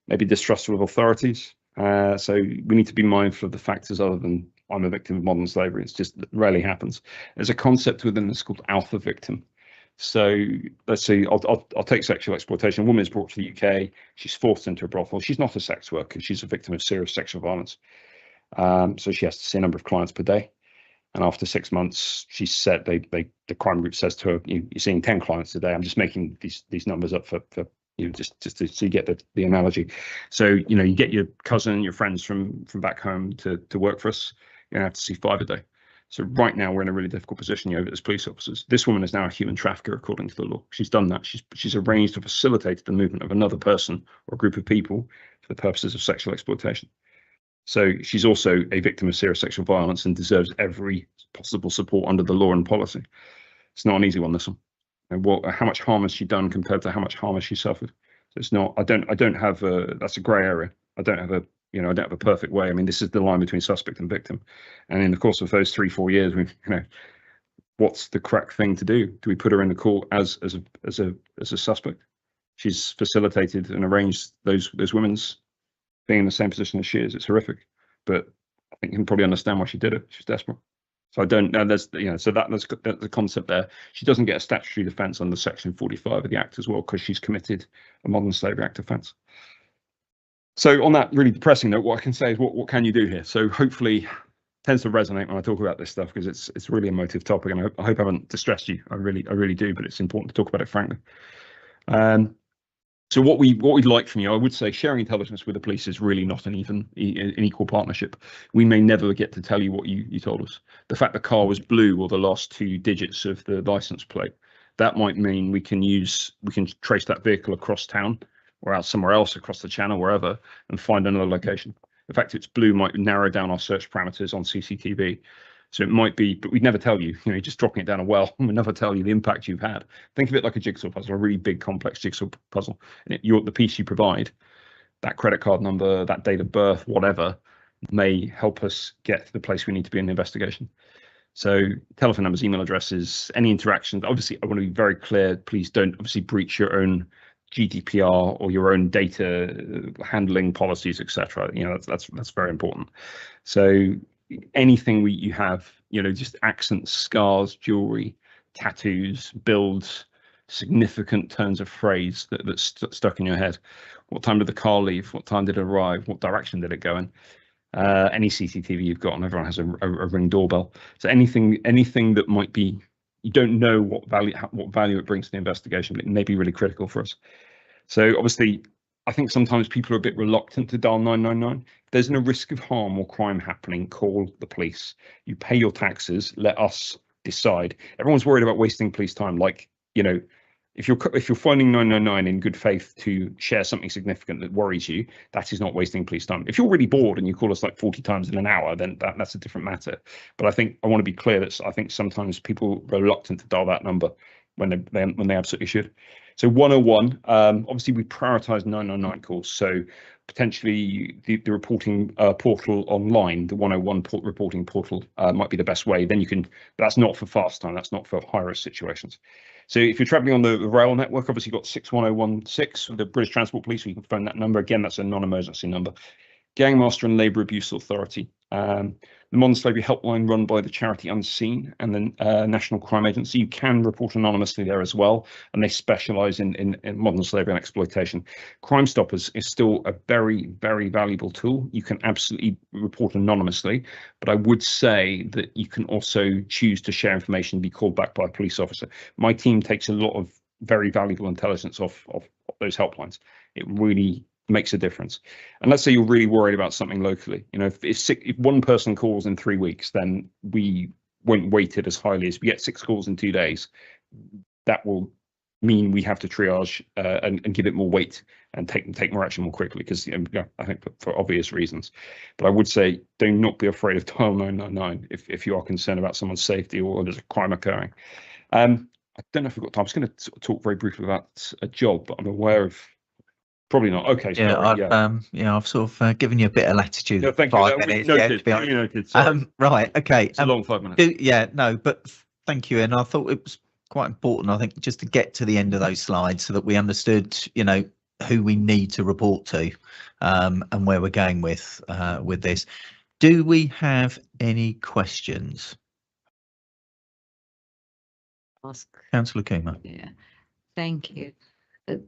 Maybe distrustful of authorities. So we need to be mindful of the factors other than I'm a victim of modern slavery. It's just, it rarely happens. There's a concept within this called alpha victim. So let's see, I'll take sexual exploitation. A woman is brought to the UK. She's forced into a brothel. She's not a sex worker. She's a victim of serious sexual violence. So she has to see a number of clients per day. And after 6 months, she's said, the crime group says to her, you're seeing 10 clients a day. I'm just making these numbers up for just to so you get the analogy. So, you get your cousin, your friends from back home to work for us. You're gonna have to see 5 a day. So right now we're in a really difficult position as police officers. This woman is now a human trafficker according to the law. She's done that. She's arranged to facilitate the movement of another person or a group of people for the purposes of sexual exploitation. So she's also a victim of serious sexual violence and deserves every possible support under the law and policy. It's not an easy one, this one. And how much harm has she done compared to how much harm has she suffered? So it's not. I don't have a. That's a grey area. I don't have a. I don't have a perfect way. I mean, this is the line between suspect and victim. And in the course of those 3-4 years, what's the correct thing to do? Do we put her in the court as a suspect? She's facilitated and arranged those women's being in the same position as she is. It's horrific, but I think you can probably understand why she did it. She's desperate. So I don't know. There's so that's the concept there. She doesn't get a statutory defence under Section 45 of the Act as well because she's committed a Modern Slavery Act offence. So on that really depressing note, what I can say is what can you do here? So hopefully tends to resonate when I talk about this stuff because it's really a emotive topic, and I hope I haven't distressed you. I really do, but it's important to talk about it frankly. So what we'd like from you, I would say sharing intelligence with the police is really not an equal partnership. We may never get to tell you what you told us. The fact the car was blue or the last 2 digits of the license plate, that might mean we can trace that vehicle across town or out somewhere else across the channel, wherever, and find another location. The fact it's blue might narrow down our search parameters on CCTV. So it might be, but we'd never tell you, you're just dropping it down a well, and we'd never tell you the impact you've had. Think of it like a jigsaw puzzle, a really big, complex jigsaw puzzle. And the piece you provide, that credit card number, that date of birth, whatever, may help us get to the place we need to be in the investigation. So telephone numbers, email addresses, any interactions. Obviously, I want to be very clear, please don't obviously breach your own GDPR or your own data handling policies, etc. That's very important. So anything you have, just accents, scars, jewelry, tattoos, builds, significant turns of phrase that's stuck in your head. What time did the car leave? What time did it arrive? What direction did it go in? Any CCTV you've got, and everyone has a Ring doorbell. So anything that might be, you don't know what value it brings to the investigation, but it may be really critical for us. So obviously, I think sometimes people are a bit reluctant to dial 999. If there's no risk of harm or crime happening, call the police. You pay your taxes, let us decide. Everyone's worried about wasting police time. If you're phoning 999 in good faith to share something significant that worries you, that is not wasting police time. If you're really bored and you call us like 40 times in an hour, then that's a different matter. But I want to be clear that I think sometimes people are reluctant to dial that number when they absolutely should. So 101, obviously we prioritize 999 calls. So potentially the reporting portal online, the 101 reporting portal might be the best way. Then but that's not for fast time. That's not for high risk situations. So if you're traveling on the rail network, obviously you've got 61016 with the British Transport Police. You can phone that number. Again, that's a non-emergency number. Gangmaster and Labour Abuse Authority. The Modern Slavery Helpline run by the charity Unseen and the National Crime Agency. You can report anonymously there as well, and they specialise in modern slavery and exploitation. Crime Stoppers is still a very, very valuable tool. You can absolutely report anonymously, but I would say that you can also choose to share information, be called back by a police officer. My team takes a lot of very valuable intelligence off those helplines. It really makes a difference. And let's say you're really worried about something locally. If one person calls in 3 weeks, then we won't weight it as highly. As we get 6 calls in 2 days, that will mean we have to triage and give it more weight and take more action more quickly, because I think for obvious reasons. But I would say do not be afraid of dial 999 if you are concerned about someone's safety or there's a crime occurring. I don't know if we've got time. I'm just going to talk very briefly about a job, but I'm aware of. Probably not. Okay. I've sort of given you a bit of latitude. No, thank 5 you. minutes. Noted. Sorry. Right. Okay. It's a long 5 minutes. But thank you. And I thought it was quite important, I think, just to get to the end of those slides so that we understood, you know, who we need to report to, and where we're going with this. Do we have any questions? Councillor Kumar. Yeah, thank you.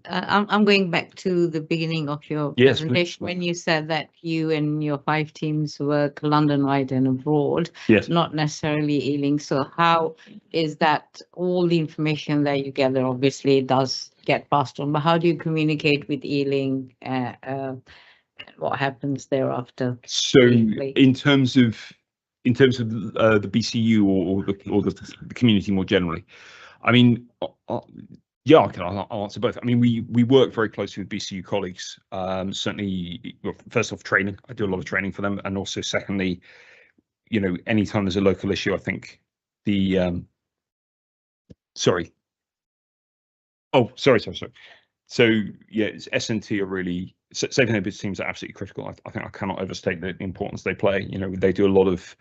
I'm going back to the beginning of your Yes, presentation when you said that you and your 5 teams work London-wide and abroad, Yes. not necessarily Ealing. So how is that all the information that you gather obviously does get passed on, but how do you communicate with Ealing? What happens thereafter? So in terms of the BCU or the community more generally, I mean, yeah, I'll answer both. I mean, we work very closely with BCU colleagues. Certainly, well, first off, training. I do a lot of training for them, and also secondly, you know, anytime there's a local issue, I think the sorry. Oh, sorry. So yeah, SNT are really safe neighbourhood teams are absolutely critical. I think I cannot overstate the importance they play. You know, they do a lot of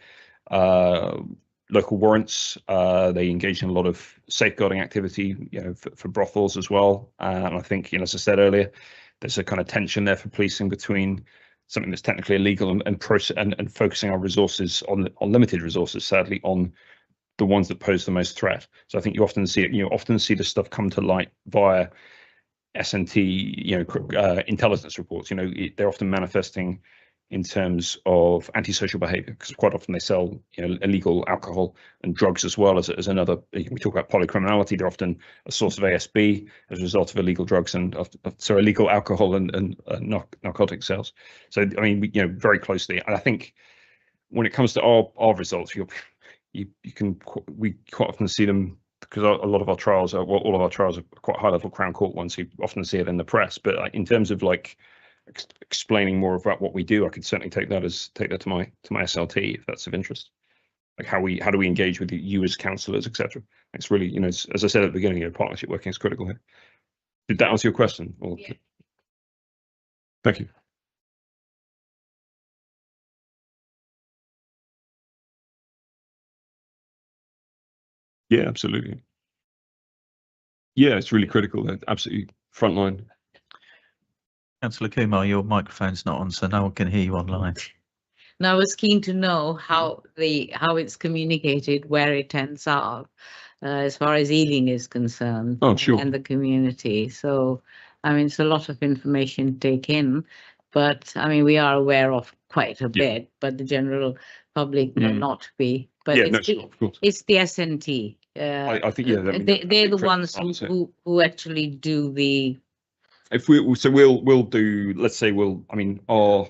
local warrants. They engage in a lot of safeguarding activity, you know, for brothels as well. And I think, you know, as I said earlier, there's a kind of tension there for policing between something that's technically illegal and focusing our resources on limited resources, sadly, on the ones that pose the most threat. So I think you often see it. You often see this stuff come to light via SNT, you know, intelligence reports. You know, they're often manifesting in terms of antisocial behaviour, because quite often they sell, you know, illegal alcohol and drugs as well as another. We talk about polycriminality. They're often a source of ASB as a result of illegal drugs and illegal alcohol and narcotic sales. So I mean, you know, very closely. And I think when it comes to our results, we quite often see them, because a lot of our trials are, well, all of our trials are quite high level Crown Court ones. So you often see it in the press. But in terms of like explaining more about what we do, I could certainly take that to my SLT if that's of interest. Like how do we engage with you as councillors, etc. It's really, you know, as I said at the beginning, you know, partnership working is critical here. Did that answer your question? Or, yeah. Thank you. Yeah, absolutely. Yeah, it's really critical. They're absolutely frontline. Councillor Kumar, your microphone's not on, so no one can hear you online. Now, I was keen to know how it's communicated, where it ends up, as far as Ealing is concerned. Oh, sure. And the community. So, I mean, it's a lot of information to take in, but I mean, we are aware of quite a bit, but the general public may not be. But yeah, it's the SNT. I think, yeah, they're the ones who actually do the. If we'll do, let's say I mean, our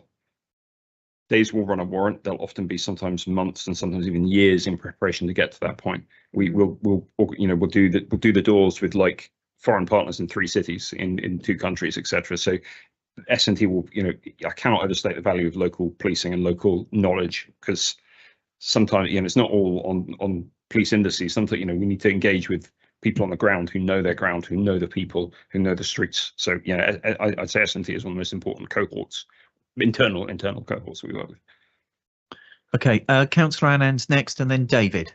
days will run a warrant. They'll often be sometimes months and sometimes even years in preparation to get to that point. We'll do the doors with like foreign partners in 3 cities in 2 countries, etc. So SNT will, you know, I cannot overstate the value of local policing and local knowledge, because sometimes, you know, it's not all on police indices. Sometimes, you know, we need to engage with people on the ground who know their ground, who know the people, who know the streets. So yeah, I'd say SNT is one of the most important cohorts, internal cohorts that we work with. Okay, Councillor Annan's next, and then David.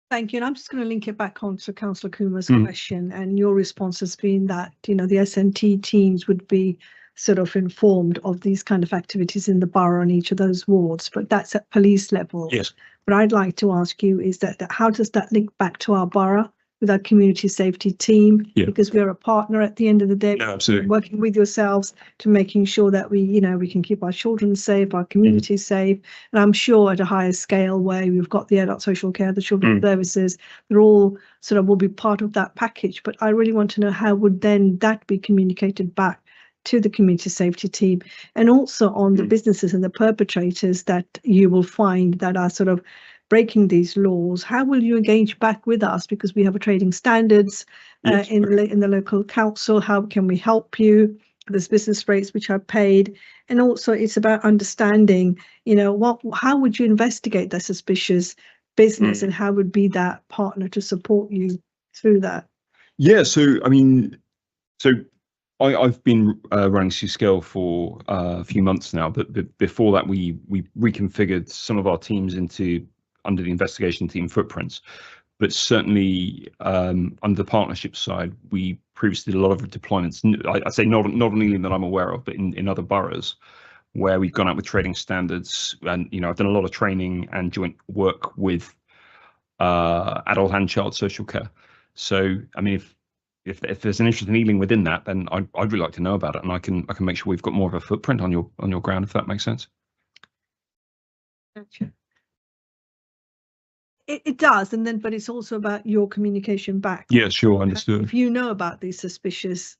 Thank you. And I'm just going to link it back on to Councillor Kumar's question, and your response has been that, you know, the SNT teams would be sort of informed of these kind of activities in the borough and each of those wards, but that's at police level. Yes. But I'd like to ask you is that how does that link back to our borough with our community safety team? Yeah. Because we're a partner at the end of the day. No, absolutely. Working with yourselves to making sure that we can keep our children safe, our community safe. And I'm sure at a higher scale where we've got the adult social care, the children's services, they're all sort of will be part of that package. But I really want to know how would then that be communicated back to the community safety team, and also on the businesses and the perpetrators that you will find that are sort of breaking these laws. How will you engage back with us? Because we have a trading standards in the local council. How can we help you? There's business rates which are paid, and also it's about understanding, you know, how would you investigate the suspicious business, and how would be that partner to support you through that? Yeah, so I mean, I've been running C-Scale for a few months now, but before that we reconfigured some of our teams under the investigation team footprints. but certainly under the partnership side, we previously did a lot of deployments. I say not on Ealing that I'm aware of, but in other boroughs where we've gone out with trading standards. And I've done a lot of training and joint work with adult and child social care. So I mean, if there's an interest in Ealing within that, then I'd really like to know about it, and I can make sure we've got more of a footprint on your ground, if that makes sense. Gotcha. It does, but it's also about your communication back. Yeah, sure, understood. If you know about these suspicious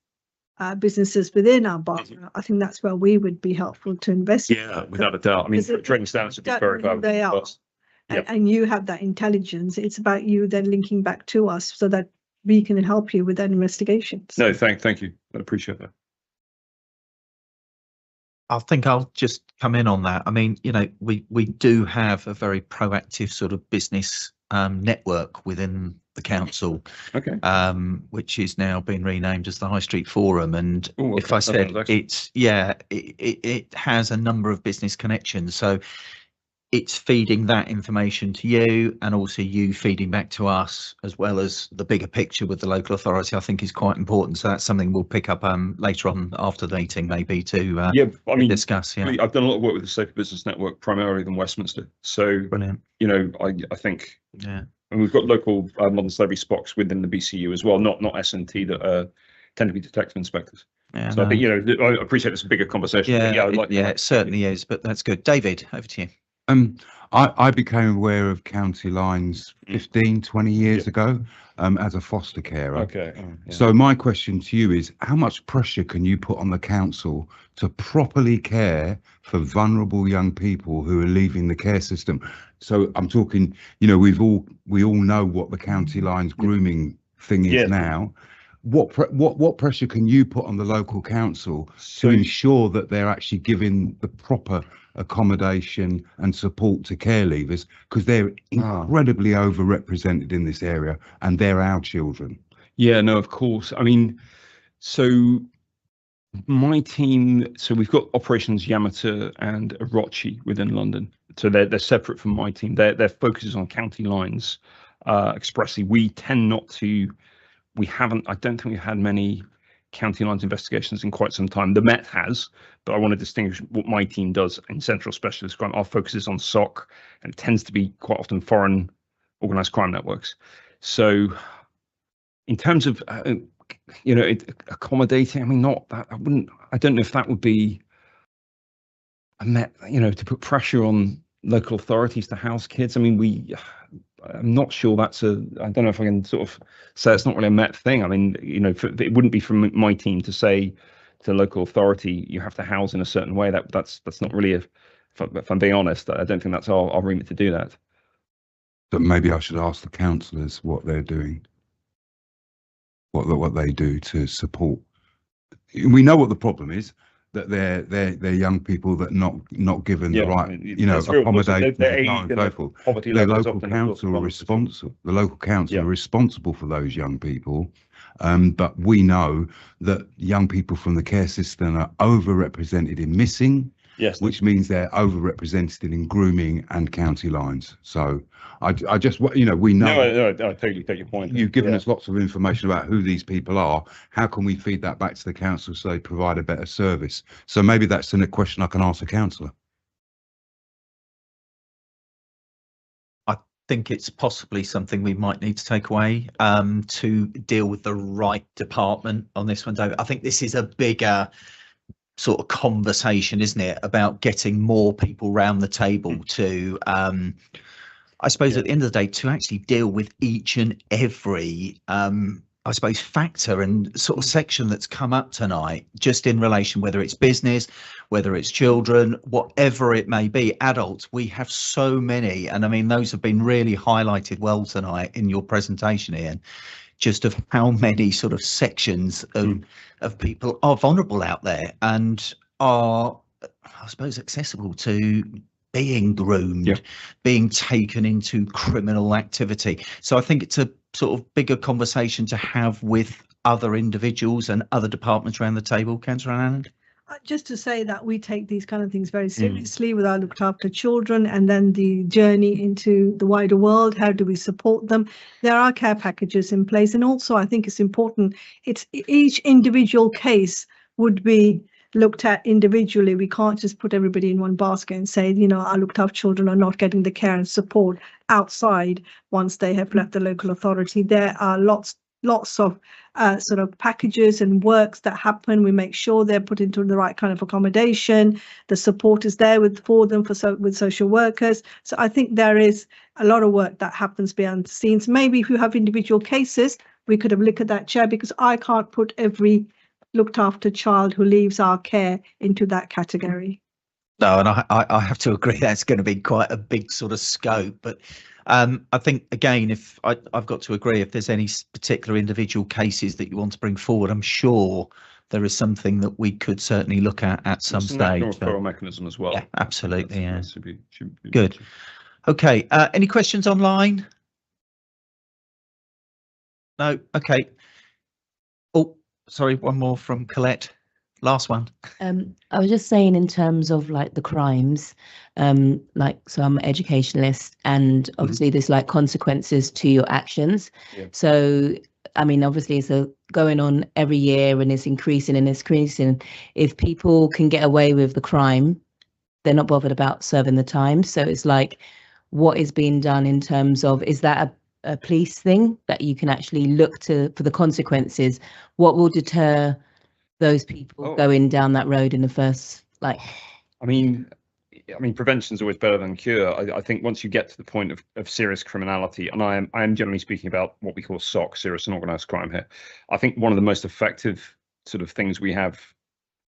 businesses within our borough, I think that's where we would be helpful to investigate. Yeah, without a doubt. I mean, trading standards would be very valuable. They are. And you have that intelligence. It's about you then linking back to us so that we can help you with that investigation. No, thank you. I appreciate that. I think I'll just come in on that. I mean, we do have a very proactive sort of business network within the council, which is now been renamed as the High Street Forum. And if I said it has a number of business connections. So it's feeding that information to you, and also you feeding back to us, as well as the bigger picture with the local authority, I think is quite important. So that's something we'll pick up later on after the meeting, maybe to discuss. Yeah, I've done a lot of work with the Safer Business Network, primarily in Westminster. So brilliant. I think and we've got local modern slavery spots within the BCU as well, not S&T that tend to be detective inspectors. Yeah, so I think I appreciate it's a bigger conversation. Yeah, it certainly is. But that's good. David, over to you. I became aware of county lines 15, 20 years ago as a foster carer. So my question to you is, how much pressure can you put on the council to properly care for vulnerable young people who are leaving the care system? So I'm talking, we all know what the county lines grooming thing is now. What pressure can you put on the local council to ensure that they're actually giving the proper accommodation and support to care leavers, because they're incredibly overrepresented in this area, and they're our children? Yeah, no, of course. I mean, so my team, so we've got operations Yamata and Orochi within London. So they're separate from my team. Their focus is on county lines expressly. We tend not to. I don't think we've had many county lines investigations in quite some time. The Met has, but I want to distinguish what my team does in central specialist crime. Our focus is on SOC, and it tends to be quite often foreign organised crime networks. So in terms of accommodating, I mean, not that I don't know if that would be to put pressure on local authorities to house kids. I mean, I'm not sure I don't know if I can sort of say it's not really a Met thing. I mean, it wouldn't be from my team to say to the local authority, you have to house in a certain way. That's not really if I'm being honest, I don't think that's our remit to do that. But maybe I should ask the councillors what they're doing, what they do to support. We know what the problem is, that they're young people that not given the right accommodation and so forth. The local council are responsible. The local council are responsible for those young people, but we know that young people from the care system are overrepresented in missing. Yes, which means they're overrepresented in grooming and county lines. So I just we know. No, I totally take your point. You've given us lots of information about who these people are. How can we feed that back to the council so they provide a better service? So maybe that's a question I can ask the councillor. I think it's possibly something we might need to take away to deal with the right department on this one, David. I think this is a bigger sort of conversation, isn't it, about getting more people round the table to I suppose at the end of the day to actually deal with each and every I suppose factor and sort of section that's come up tonight, just in relation, whether it's business, whether it's children, whatever it may be, adults. We have so many, and I mean those have been really highlighted well tonight in your presentation, Ian, just of how many sort of sections of people are vulnerable out there and are, I suppose, accessible to being groomed, being taken into criminal activity. So I think it's a sort of bigger conversation to have with other individuals and other departments around the table. Councillor Anand? Just to say that we take these kind of things very seriously with our looked after children, and then the journey into the wider world. How do we support them? There are care packages in place, and also I think it's important. It's each individual case would be looked at individually. We can't just put everybody in one basket and say, you know, our looked after children are not getting the care and support outside once they have left the local authority. There are lots of sort of packages and works that happen. We make sure they're put into the right kind of accommodation. The support is there for them with social workers. So I think there is a lot of work that happens behind the scenes. Maybe if you have individual cases, we could have looked at that, Chair, because I can't put every looked after child who leaves our care into that category. No, and I have to agree that's going to be quite a big sort of scope. But I think, again, if I've got to agree, if there's any particular individual cases that you want to bring forward, I'm sure there is something that we could certainly look at some stage. Referral mechanism as well. Yeah, absolutely. Yeah. Should be Good. Okay. Any questions online? No. Okay. Oh, sorry. One more from Colette. Last one. I was just saying in terms of like the crimes, like so I'm an educationalist, and obviously there's like consequences to your actions. Yeah. So I mean, obviously it's going on every year and it's increasing and it's increasing. If people can get away with the crime, they're not bothered about serving the time. So it's like, what is being done in terms of, is that a police thing that you can actually look to for the consequences? What will deter those people going down that road in the first, like? I mean, prevention is always better than cure. I think once you get to the point of serious criminality, and I am generally speaking about what we call SOC, serious and organised crime here. I think one of the most effective sort of things we have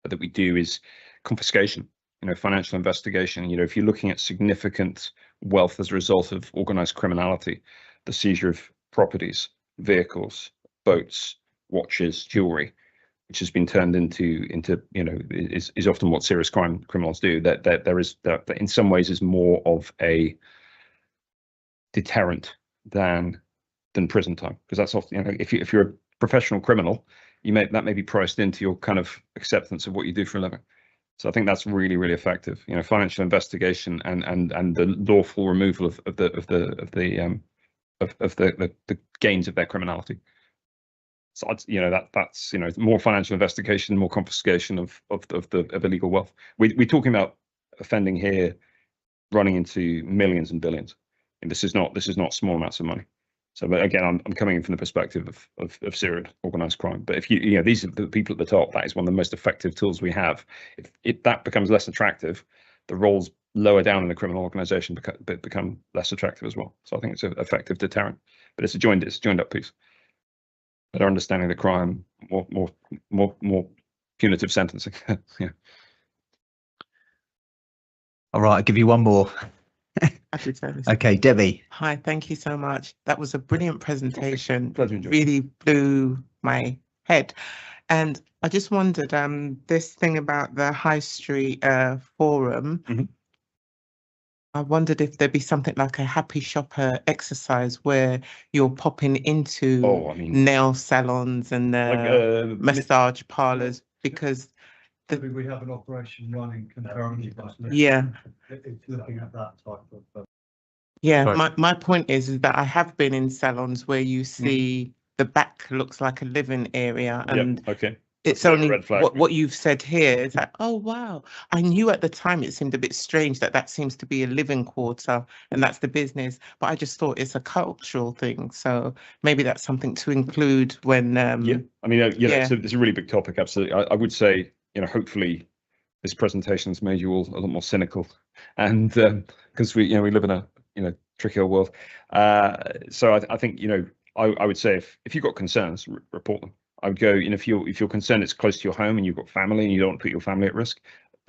that we do is confiscation. You know, financial investigation. You know, if you're looking at significant wealth as a result of organised criminality, the seizure of properties, vehicles, boats, watches, jewelry, which has been turned into you know, is often what serious criminals do. That in some ways is more of a deterrent than prison time, because that's often, you know, if you're a professional criminal, that may be priced into your kind of acceptance of what you do for a living. So I think that's really, really effective. You know, financial investigation and the lawful removal of the gains of their criminality. So you know, that's you know, more financial investigation, more confiscation of illegal wealth. We're talking about offending here running into millions and billions, and this is not small amounts of money. So, but again, I'm coming in from the perspective of serious organised crime. But if you know, these are the people at the top, that is one of the most effective tools we have. If that becomes less attractive, the roles lower down in the criminal organisation become less attractive as well. So I think it's an effective deterrent. But it's a joined up piece. Better understanding the crime, more punitive sentencing. Yeah. All right, I'll give you one more. Okay, Debbie. Hi, thank you so much. That was a brilliant presentation. Really blew my head. And I just wondered, this thing about the High Street Forum, I wondered if there'd be something like a happy shopper exercise where you're popping into nail salons and massage parlors, because we have an operation running concurrently. Yeah. It's looking at that type of. Yeah, my point is that I have been in salons where you see the back looks like a living area, and it's only what you've said here is like, oh wow, I knew at the time it seemed a bit strange that seems to be a living quarter and that's the business, but I just thought it's a cultural thing, so maybe that's something to include when I mean, it's a really big topic. Absolutely. I would say, you know, hopefully this presentation has made you all a lot more cynical, and because we live in a tricky old world. So I think, you know, I would say if you've got concerns, report them. I would go, you know, if you're concerned it's close to your home and you've got family and you don't want to put your family at risk,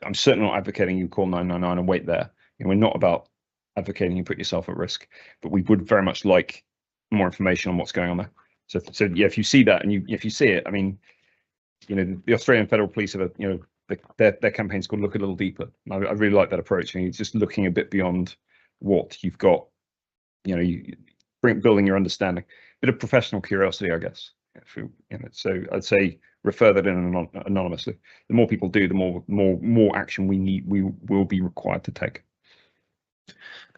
I'm certainly not advocating you call 999 and wait there. You know, we're not about advocating you put yourself at risk, but we would very much like more information on what's going on there. So yeah, if you see that and if you see it, I mean, you know, the Australian Federal Police have their campaign's called Look a Little Deeper. I really like that approach. And it's just looking a bit beyond what you've got, you know, building your understanding, bit of professional curiosity, I guess. So I'd say refer that in anonymously. The more people do, the more action we will be required to take.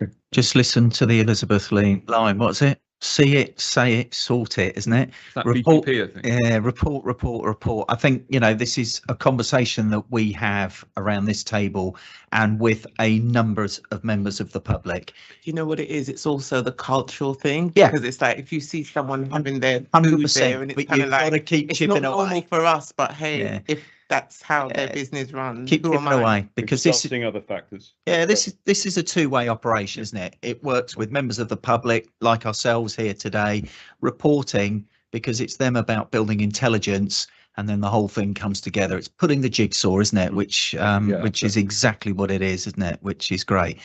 Okay. Just listen to the Elizabeth Lee line. What's it? See it, say it, sort it, isn't it? That report, BTP, I think. Yeah, report. I think, this is a conversation that we have around this table and with a number of members of the public. You know what it is? It's also the cultural thing. Yeah. Because it's like if you see someone having their food 100%, there and it's but kind of you've like got to keep it's chipping not away. normal for us, but hey, Yeah. if that's how their business runs, Keep who am chipping I? away, because this is Exhausting other factors. Yeah, this is a two-way operation, isn't it? It works with members of the public like ourselves here today, reporting, because it's them about building intelligence, and then the whole thing comes together. It's putting the jigsaw, isn't it? Which is exactly what it is, isn't it? Which is great.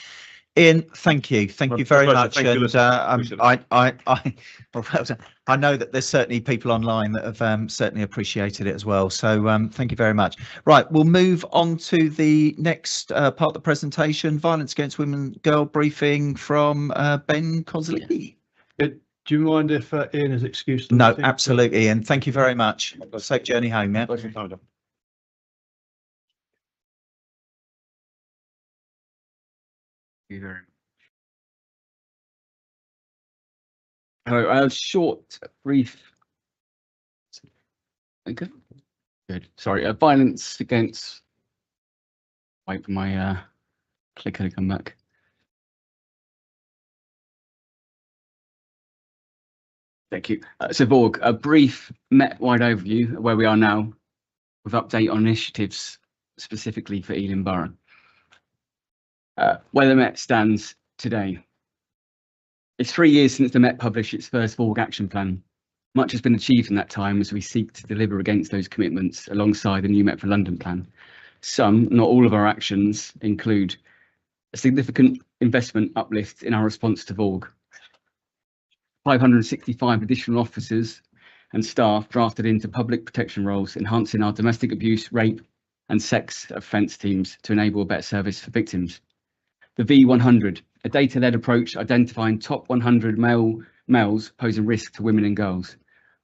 Ian, thank you very much. Thank you, I know that there's certainly people online that have certainly appreciated it as well. So thank you very much. Right, we'll move on to the next part of the presentation, Violence Against Women Girl briefing from Ben Cosley. Do you mind if Ian is excused? No, absolutely, Ian. Thank you very much. Safe journey home, yeah? Thank you very much. Hello, a short, brief. Okay. Good. Sorry. Violence against. Wait for my clicker to come back. Thank you. So, Vorg, a brief Met-wide overview of where we are now, with update on initiatives specifically for Ealing Borough. Where the Met stands today. It's 3 years since the Met published its first Vorg action plan. Much has been achieved in that time as we seek to deliver against those commitments alongside the new Met for London plan. Some, not all of our actions, include a significant investment uplift in our response to Vorg, 565 additional officers and staff drafted into public protection roles, enhancing our domestic abuse, rape and sex offence teams to enable a better service for victims. The V100, a data-led approach identifying top 100 males posing risk to women and girls.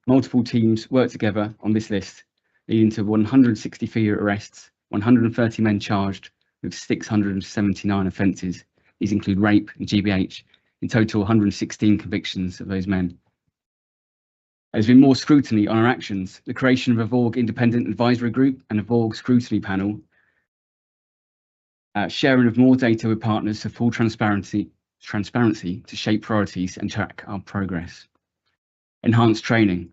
Multiple teams work together on this list, leading to 163 arrests, 130 men charged with 679 offences. These include rape and GBH. In total, 116 convictions of those men. There's been more scrutiny on our actions. The creation of a Vorg independent advisory group and a Vorg scrutiny panel. Sharing of more data with partners for full transparency to shape priorities and track our progress. Enhanced training.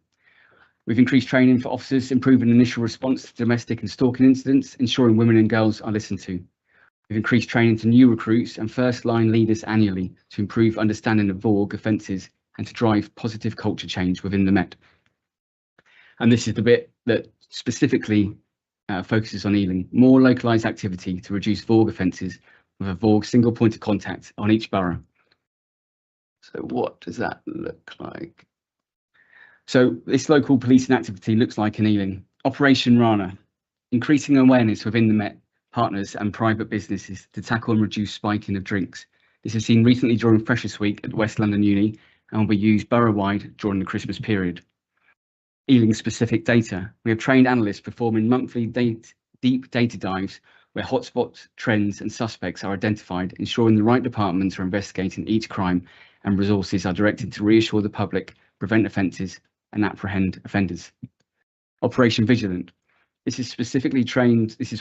We've increased training for officers, improving initial response to domestic and stalking incidents, ensuring women and girls are listened to. We've increased training to new recruits and first-line leaders annually to improve understanding of Vorg offences and to drive positive culture change within the Met. And this is the bit that specifically focuses on Ealing. More localised activity to reduce Vorg offences with a Vorg single point of contact on each borough. So what does that look like? So this local policing activity looks like in Ealing. Operation Rana, increasing awareness within the Met partners and private businesses to tackle and reduce spiking of drinks. This is seen recently during Freshers Week at West London Uni and will be used borough-wide during the Christmas period. Ealing-specific data. We have trained analysts performing monthly deep data dives where hotspots, trends and suspects are identified, ensuring the right departments are investigating each crime and resources are directed to reassure the public, prevent offences and apprehend offenders. Operation Vigilant. This is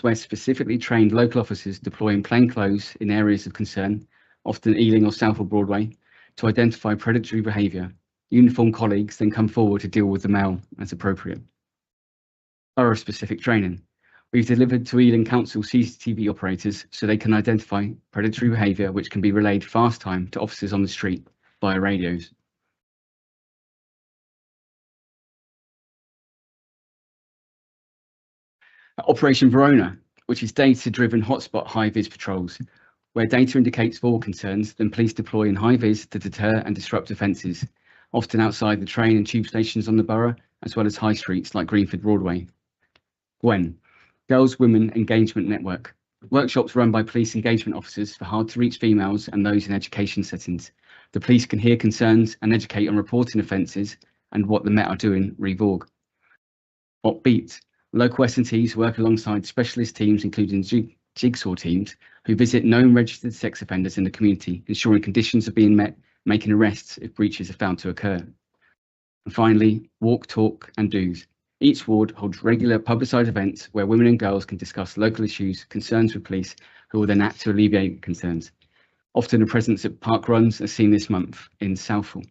where specifically trained local officers deploy in plain clothes in areas of concern, often Ealing or Southall Broadway, to identify predatory behaviour. Uniformed colleagues then come forward to deal with the male as appropriate. Borough-specific training. We've delivered to Ealing Council CCTV operators so they can identify predatory behaviour which can be relayed fast time to officers on the street via radios. Operation Verona, which is data-driven hotspot high-vis patrols. Where data indicates Vorg concerns, then police deploy in high-vis to deter and disrupt offences, often outside the train and tube stations on the borough, as well as high streets like Greenford Broadway. Gwen, Girls Women Engagement Network. Workshops run by police engagement officers for hard-to-reach females and those in education settings. The police can hear concerns and educate on reporting offences and what the Met are doing re-Vorg. What beat? Local S&Ts work alongside specialist teams, including jigsaw teams, who visit known registered sex offenders in the community, ensuring conditions are being met, making arrests if breaches are found to occur. And finally, walk, talk and do's. Each ward holds regular publicised events where women and girls can discuss local issues, concerns with police, who will then act to alleviate concerns. Often a presence at park runs as seen this month in Southall.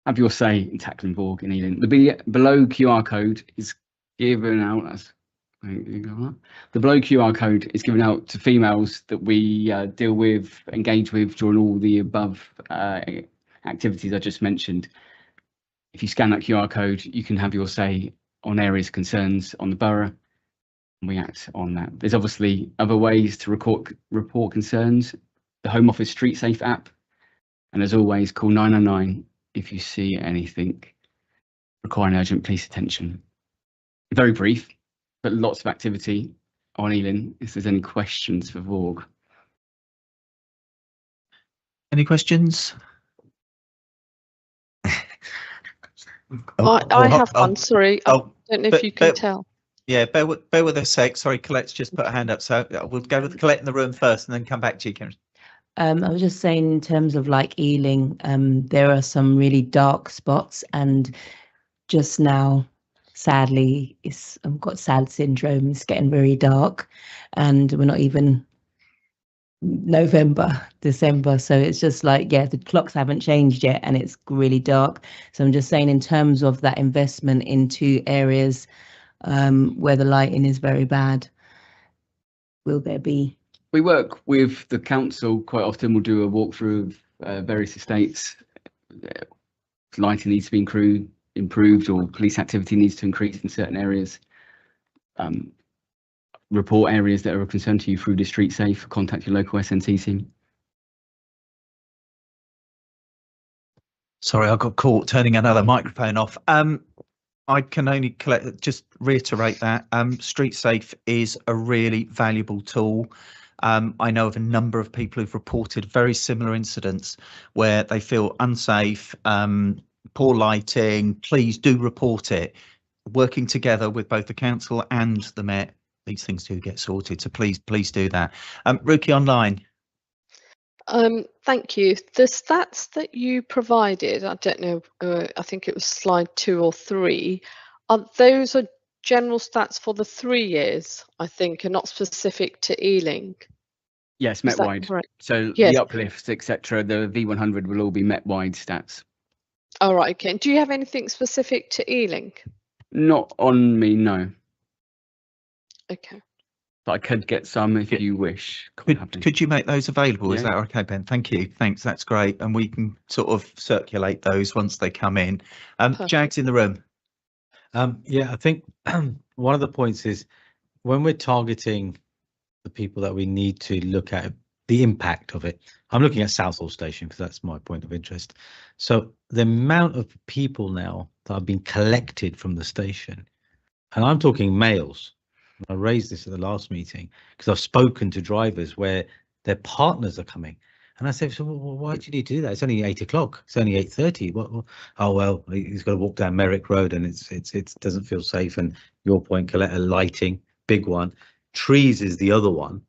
Have your say in tackling VOG in Ealing. The below QR code is given out as the below QR code is given out to females that we deal with, engage with during all the above activities I just mentioned. If you scan that QR code, you can have your say on areas of concerns on the borough, and we act on that. There's obviously other ways to report concerns. The Home Office Street Safe app, and as always, call 999 if you see anything requiring urgent police attention. Very brief, but lots of activity on Ealing. If there's any questions for VOG. Any questions? I have one, sorry. I don't know if you can tell. Yeah, bear with a sec. Sorry, Colette's just put a hand up. So we'll go with Colette in the room first and then come back to you, Karen. I was just saying in terms of like Ealing, there are some really dark spots, and just now, sadly, I've got sad syndrome. It's getting very dark, and we're not even November, December, so it's just like, yeah, the clocks haven't changed yet and it's really dark. So I'm just saying in terms of that investment into areas where the lighting is very bad, will there be? We work with the council quite often. We'll do a walkthrough of various estates. Lighting needs to be improved, or police activity needs to increase in certain areas. Report areas that are of concern to you through the Street Safe. Contact your local SNT team. Sorry, I got caught turning another microphone off. I can only just reiterate that Street Safe is a really valuable tool. I know of a number of people who've reported very similar incidents where they feel unsafe, poor lighting. Please do report it. Working together with both the council and the Met, these things do get sorted. So please do that. Ruki online. Thank you. The stats that you provided, I don't know, I think it was slide 2 or 3, those are general stats for the 3 years, I think, and not specific to Ealing. Yes, Met-wide. So yes. The uplifts, etc., the V100 will all be Met-wide stats. All right, okay. And do you have anything specific to Ealing? Not on me, no. Okay. But I could get some if you wish. Could you make those available? Yeah. Is that okay, Ben? Thank you. Thanks. That's great. And we can sort of circulate those once they come in. Jags in the room. Yeah, I think one of the points is when we're targeting the people that we need to look at the impact of it. I'm looking at Southall Station because that's my point of interest. So the amount of people now that have been collected from the station, and I'm talking males. I raised this at the last meeting because I've spoken to drivers where their partners are coming, and I said, "So why do you need to do that? It's only 8 o'clock. It's only 8:30. What? Oh well, he's got to walk down Merrick Road, and it doesn't feel safe." And your point, Colette, lighting, big one. Trees is the other one,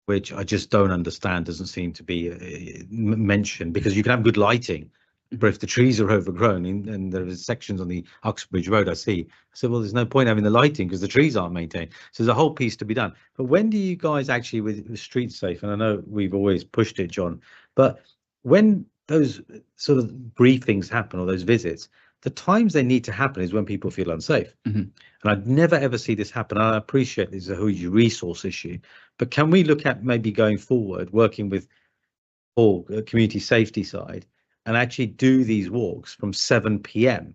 which I just don't understand. Doesn't seem to be mentioned because you can have good lighting. But if the trees are overgrown and there are sections on the Uxbridge Road, I said, well, there's no point having the lighting because the trees aren't maintained. So there's a whole piece to be done. But when do you guys actually, with Street Safe, and I know we've always pushed it, John, but when those sort of briefings happen or those visits, the times they need to happen is when people feel unsafe. And I'd never ever see this happen. I appreciate this is a huge resource issue, but can we look at maybe going forward, working with Paul, community safety side, and actually do these walks from 7 p.m.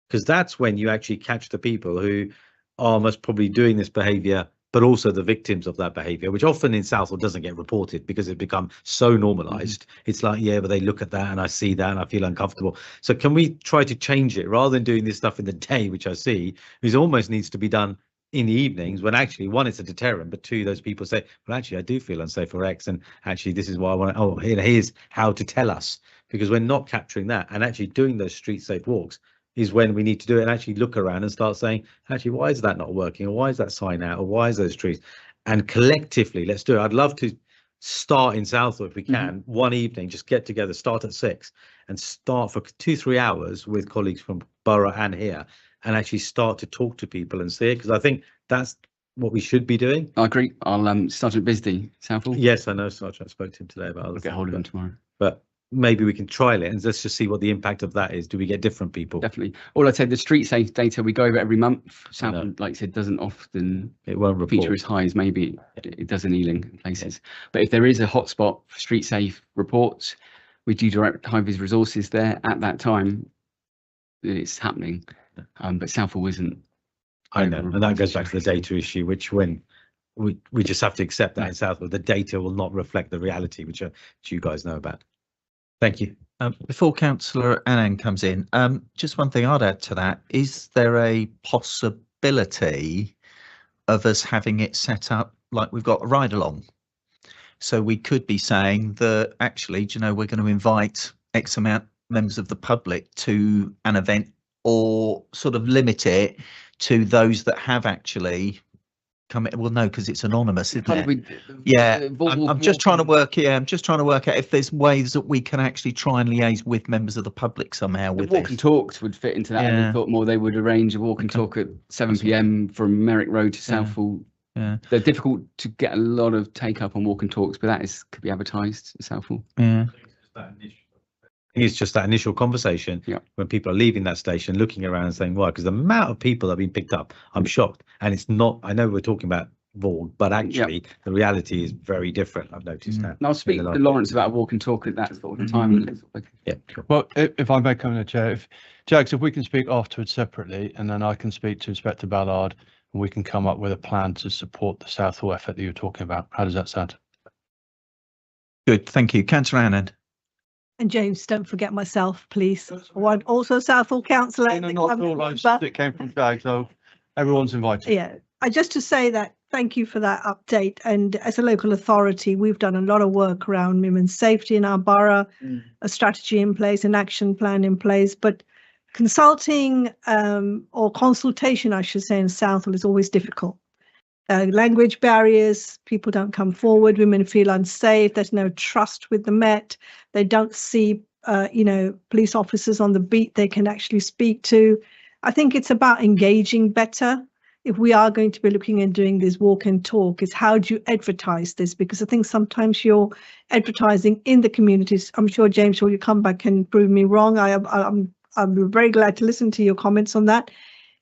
because that's when you actually catch the people who are most probably doing this behavior, but also the victims of that behavior, which often in Southall doesn't get reported because it's become so normalized. It's like, yeah, but they look at that and I see that and I feel uncomfortable. So can we try to change it rather than doing this stuff in the day, which I see is almost needs to be done in the evenings when actually, one, it's a deterrent, but two, those people say, well, actually, I do feel unsafe for X, and actually, this is why I want to, here's how to tell us, because we're not capturing that. And actually doing those street safe walks is when we need to do it and actually look around and start saying, actually, why is that not working? Or why is that sign out? Or why is those trees? And collectively, let's do it. I'd love to start in Southall if we can, one evening, just get together, start at 6 and start for 2-3 hours with colleagues from Borough and here, and actually start to talk to people and see it, because I think that's what we should be doing. I agree. I'll Sergeant Bisdee, Southall. Yes, I know Sergeant. I spoke to him today about I'll get hold of him tomorrow. But maybe we can trial it and let's just see what the impact of that is. Do we get different people? Definitely. All I'd say, the street safe data we go over every month. Southall, like I said, doesn't often feature as high as maybe it does in Ealing places. But if there is a hotspot for street safe reports, we do direct high-vis resources there at that time. It's happening, but Southall isn't. I know, and that goes back to the data issue, which when we just have to accept that in Southall, the data will not reflect the reality, which you guys know about. Thank you. Before Councillor Annan comes in, just one thing I'd add to that. Is there a possibility of us having it set up like we've got a ride along? So we could be saying that actually, do you know, we're going to invite X amount members of the public to an event, or sort of limit it to those that have actually come in. Well, no, because it's anonymous, isn't it? Yeah, I'm just trying to work. Yeah, I'm just trying to work out if there's ways that we can actually try and liaise with members of the public somehow. With walk and talks would fit into that. And we thought more they would arrange a walk and talk at 7 p.m. from Merrick Road to Southall. Yeah, they're difficult to get a lot of take up on walk and talks, but that could be advertised at Southall. Yeah. It's just that initial conversation when people are leaving that station, looking around and saying, "Why?" Because the amount of people that have been picked up, I'm shocked. And it's not. I know we're talking about Vaughan, but actually the reality is very different. I've noticed that. And I'll speak to Lawrence about a walk and talk at that sort of time. Yeah. Well, if I may come in, the chair, if we can speak afterwards separately, and then I can speak to Inspector Ballard, and we can come up with a plan to support the Southall effort that you're talking about. How does that sound? Good, thank you, Councillor Annan. And James, don't forget myself, please. I want also Southall councillor. It came from Shag, so everyone's invited. Yeah, just to say that, thank you for that update. And as a local authority, we've done a lot of work around women's safety in our borough, a strategy in place, an action plan in place. But consulting or consultation, I should say, in Southall is always difficult. Language barriers, people don't come forward, women feel unsafe, there's no trust with the Met, they don't see police officers on the beat they can actually speak to. I think it's about engaging better. If we are going to be looking and doing this walk and talk, is how do you advertise this? Because I think sometimes you're advertising in the communities. I'm sure James will you come back and prove me wrong. I'm very glad to listen to your comments on that.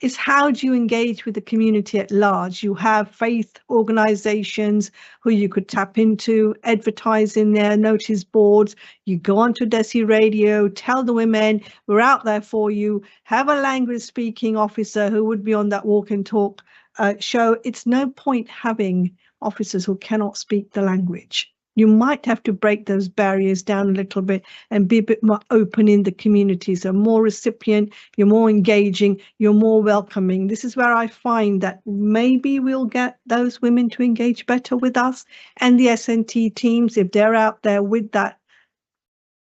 Is how do you engage with the community at large? You have faith organizations who you could tap into, advertise in their notice boards. You go onto Desi Radio, tell the women, we're out there for you. Have a language speaking officer who would be on that walk and talk show. It's no point having officers who cannot speak the language. You might have to break those barriers down a little bit and be a bit more open in the community. So more recipient, you're more engaging, you're more welcoming. This is where I find that maybe we'll get those women to engage better with us and the SNT teams. If they're out there with that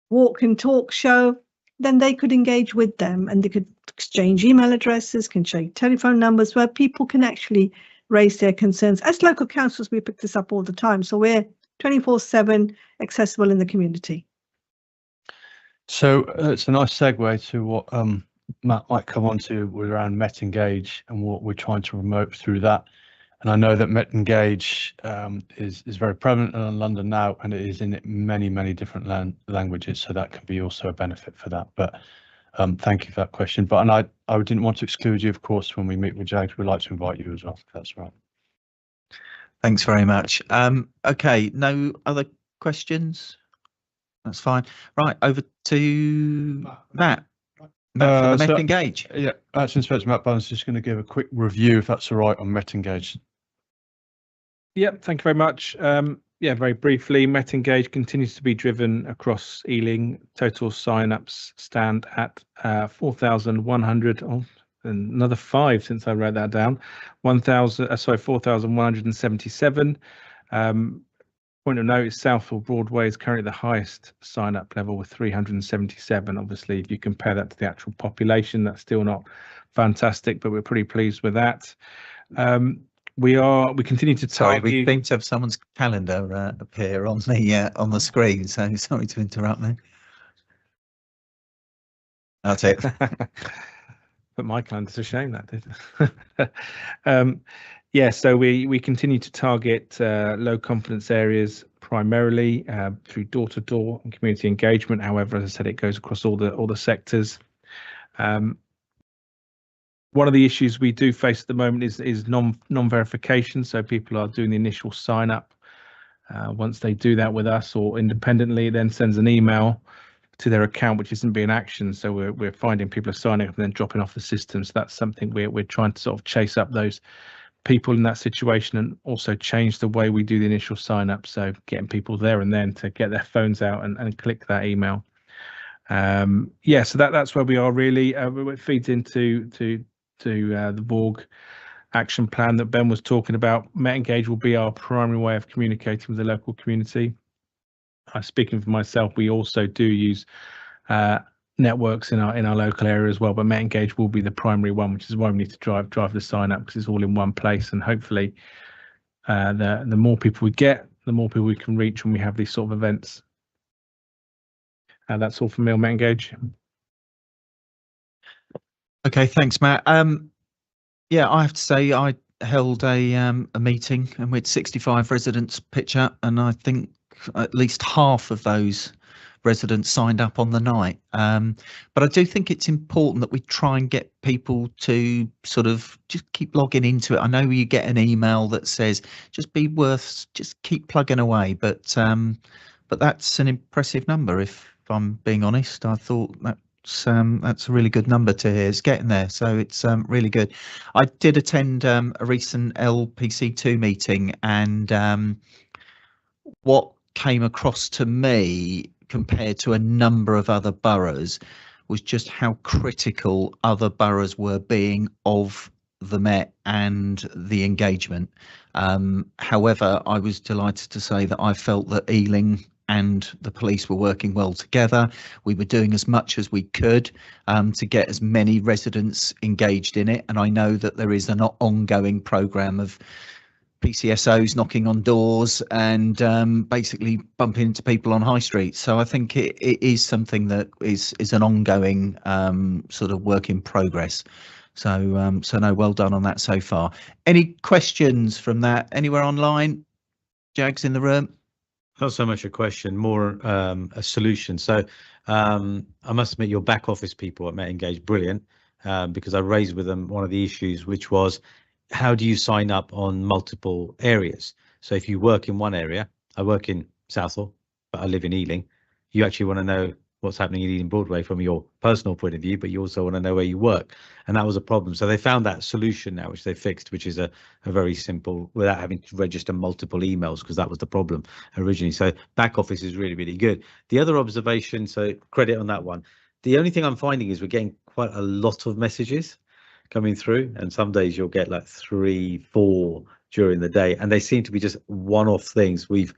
walk and talk show, then they could engage with them and they could exchange email addresses, can change telephone numbers where people can actually raise their concerns. As local councils, we pick this up all the time. So we're 24/7 accessible in the community. So it's a nice segue to what Matt might come on to with around Met Engage and what we're trying to promote through that. And I know that Met Engage is very prevalent in London now, and it is in many different languages. So that can be also a benefit for that. But thank you for that question. But I didn't want to exclude you, of course, when we meet with Jags. We'd like to invite you as well, if that's right. Thanks very much. Okay, no other questions? That's fine. Right, over to Matt. Matt for Met Engage. Yeah, that's Inspector Matt Barnes just going to give a quick review, if that's all right, on Met Engage. Yep, thank you very much. Yeah, very briefly, Met Engage continues to be driven across Ealing. Total sign-ups stand at 4,100. Another 5 since I wrote that down. 4,177. Point of note is Southall Broadway is currently the highest sign-up level with 377. Obviously, if you compare that to the actual population, that's still not fantastic, but we're pretty pleased with that. We continue to Sorry, target. we seem to have someone's calendar appear on the screen, so sorry to interrupt me. That's it. But my calendar's a shame that did. Yeah, so we continue to target low confidence areas primarily through door-to-door and community engagement. However, as I said, it goes across all the sectors. One of the issues we do face at the moment is non-verification. So people are doing the initial sign up. Once they do that with us or independently, it then sends an email to their account which isn't being actioned. So we're finding people are signing up and then dropping off the system. So that's something we're trying to sort of chase up those people in that situation and also change the way we do the initial sign up. So getting people there and then to get their phones out and click that email. Yeah, so that's where we are really. It feeds into the Borg action plan that Ben was talking about. Met Engage will be our primary way of communicating with the local community. Speaking for myself, we also do use networks in our local area as well, but Met Engage will be the primary one, which is why we need to drive the sign up, because it's all in one place. And hopefully the more people we get, the more people we can reach when we have these sort of events. That's all from me on Met Engage. Okay, thanks, Matt. Yeah, I have to say I held a meeting and we had 65 residents pitch up, and I think at least half of those residents signed up on the night. But I do think it's important that we try and get people to sort of just keep logging into it. I know you get an email that says just keep plugging away, but that's an impressive number. If I'm being honest, I thought that's a really good number to hear. It's getting there, so it's really good. I did attend a recent LPC2 meeting, and what came across to me compared to a number of other boroughs was just how critical other boroughs were being of the Met and the engagement. However, I was delighted to say that I felt that Ealing and the police were working well together. We were doing as much as we could to get as many residents engaged in it. And I know that there is an ongoing programme of PCSOs knocking on doors and basically bumping into people on high street. So I think it is something that is an ongoing sort of work in progress. So no, well done on that so far. Any questions from that anywhere online? Jags in the room? Not so much a question, more a solution. So I must admit, your back office people at Met Engage, brilliant, because I raised with them one of the issues, which was, how do you sign up on multiple areas? So if you work in one area, I work in Southall, but I live in Ealing, you actually want to know what's happening in Ealing Broadway from your personal point of view, but you also want to know where you work. And that was a problem. So they found that solution now, which they fixed, which is a very simple, without having to register multiple emails, because that was the problem originally. So back office is really, really good. The other observation, so credit on that one. The only thing I'm finding is we're getting quite a lot of messages coming through, and some days you'll get like 3, 4 during the day, and they seem to be just one-off things. We've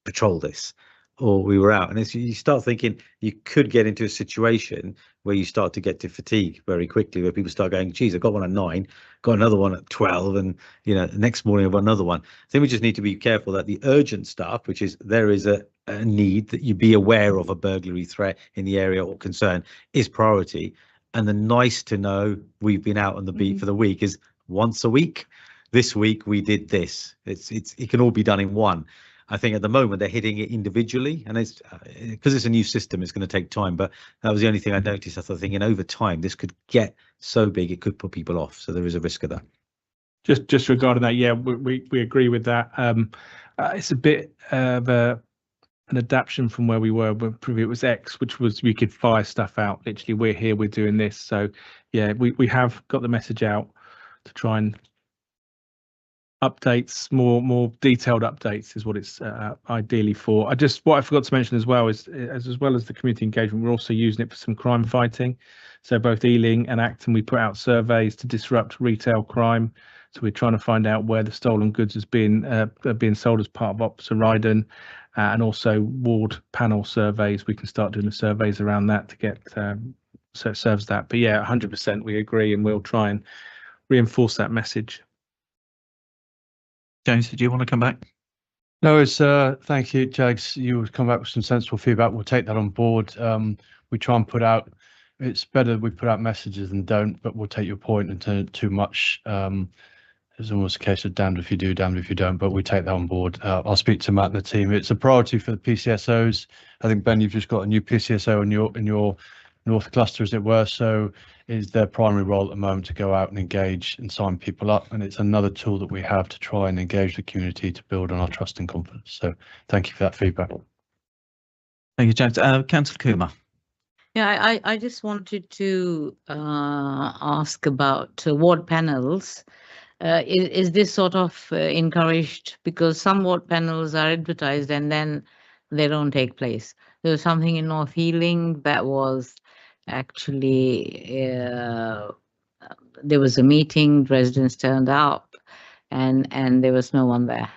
patrolled this, or we were out, and it's, you start thinking you could get into a situation where you start to get to fatigue very quickly, where people start going, geez, I got one at 9, got another one at 12, and the next morning I've got another one. I think we just need to be careful that the urgent stuff, which is there is a need that you be aware of a burglary threat in the area or concern, is priority. And the nice to know we've been out on the beat for the week is once a week. This week we did this. It can all be done in one. I think at the moment they're hitting it individually, and it's because it's a new system, it's going to take time. But that was the only thing I noticed. I thought, thinking over time this could get so big it could put people off. So there is a risk of that. Just regarding that, yeah, we agree with that. It's a bit of an adaptation from where we were when it was X, which was we could fire stuff out. Literally, we're here, we're doing this. So yeah, we have got the message out to try and updates, more detailed updates is what it's ideally for. What I forgot to mention as well is as well as the community engagement, we're also using it for some crime fighting. So both Ealing and Acton, we put out surveys to disrupt retail crime. So we're trying to find out where the stolen goods is being sold as part of Ops Horizon, and also ward panel surveys. We can start doing the surveys around that to get so it serves that. But yeah, 100% we agree, and we'll try and reinforce that message. James, did you want to come back? No, it's thank you, Jags. You come back with some sensible feedback. We'll take that on board. We try and put out. It's better we put out messages than don't, but we'll take your point and turn it too much. It's almost a case of damned if you do, damned if you don't. But we take that on board. I'll speak to Matt and the team. It's a priority for the PCSOs. I think Ben, you've just got a new PCSO in your North Cluster, as it were. So it's their primary role at the moment to go out and engage and sign people up. And it's another tool that we have to try and engage the community to build on our trust and confidence. So thank you for that feedback. Thank you, James. Councillor Kumar. Yeah, I just wanted to ask about ward panels. Is this sort of encouraged? Because some ward panels are advertised and then they don't take place. There was something in North Ealing that was actually, there was a meeting, residents turned up and there was no one there.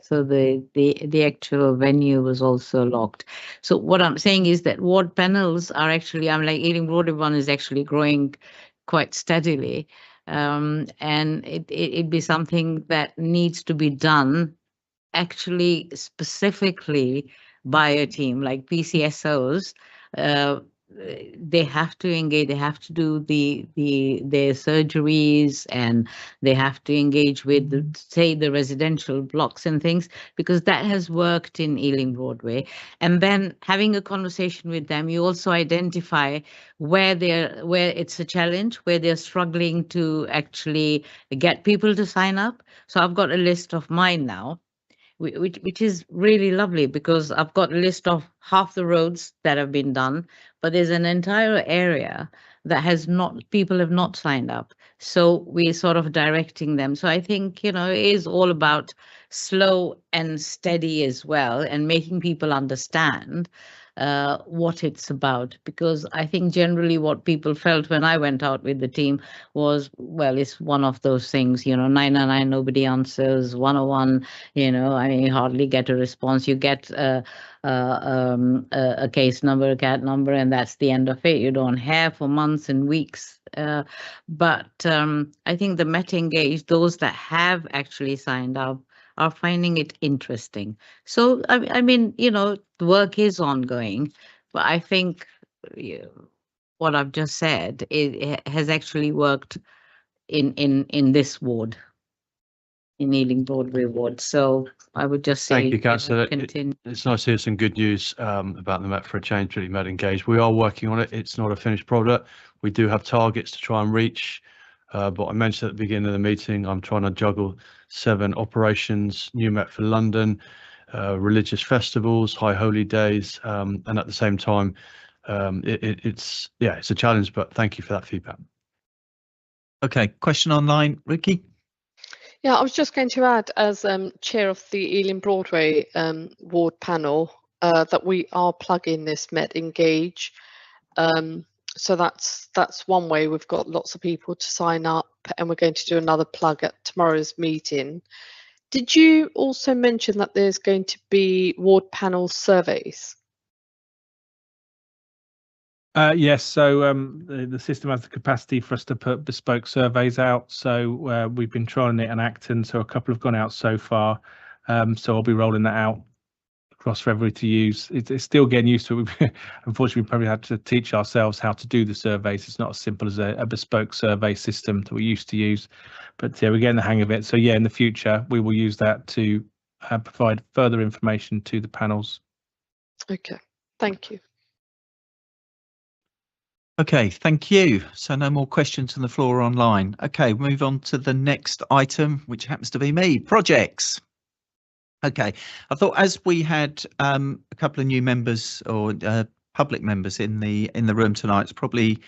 So the actual venue was also locked. So what I'm saying is that ward panels are actually, I'm like Ealing Broadway one is actually growing quite steadily. And it'd be something that needs to be done actually specifically by a team like PCSOs. They have to engage, they have to do their surgeries, and they have to engage with say the residential blocks and things, because that has worked in Ealing Broadway. And then having a conversation with them, you also identify where it's a challenge, where they're struggling to actually get people to sign up. So I've got a list of mine now, which is really lovely, because I've got a list of half the roads that have been done, but there's an entire area that people have not signed up. So we're sort of directing them. So I think, it is all about slow and steady as well, and making people understand what it's about, because I think generally what people felt when I went out with the team was, well, it's one of those things, 999, nobody answers, 101, I mean, you hardly get a response. You get a case number, a CAT number, and that's the end of it. You don't hear for months and weeks. But I think the Met Engage, those that have actually signed up, are finding it interesting. So, I mean, the work is ongoing, but I think what I've just said, it has actually worked in this ward, in Ealing Broadway ward. So I would just say, thank you, Councillor. Continue. It's nice to hear some good news about the Met for a Change, really Met Engage. We are working on it. It's not a finished product. We do have targets to try and reach. But I mentioned at the beginning of the meeting, I'm trying to juggle 7 operations, new Met for London, religious festivals, high holy days, and at the same time, it's a challenge. But thank you for that feedback. Okay, question online, Ricky. Yeah, I was just going to add, as chair of the Ealing Broadway ward panel, that we are plugging this Met Engage. So that's one way. We've got lots of people to sign up, and we're going to do another plug at tomorrow's meeting. Did you also mention that there's going to be ward panel surveys? Yes, so the system has the capacity for us to put bespoke surveys out. So we've been trialing it in Acton, so a couple have gone out so far. So I'll be rolling that out across for everybody to use. It's still getting used to it. Unfortunately, we probably had to teach ourselves how to do the surveys. It's not as simple as a bespoke survey system that we used to use, but yeah, we're getting the hang of it. So yeah, in the future, we will use that to provide further information to the panels. Okay, thank you. Okay, thank you. So no more questions on the floor or online. Okay, move on to the next item, which happens to be me, projects. Okay, I thought as we had a couple of new members or public members in the room tonight, it's probably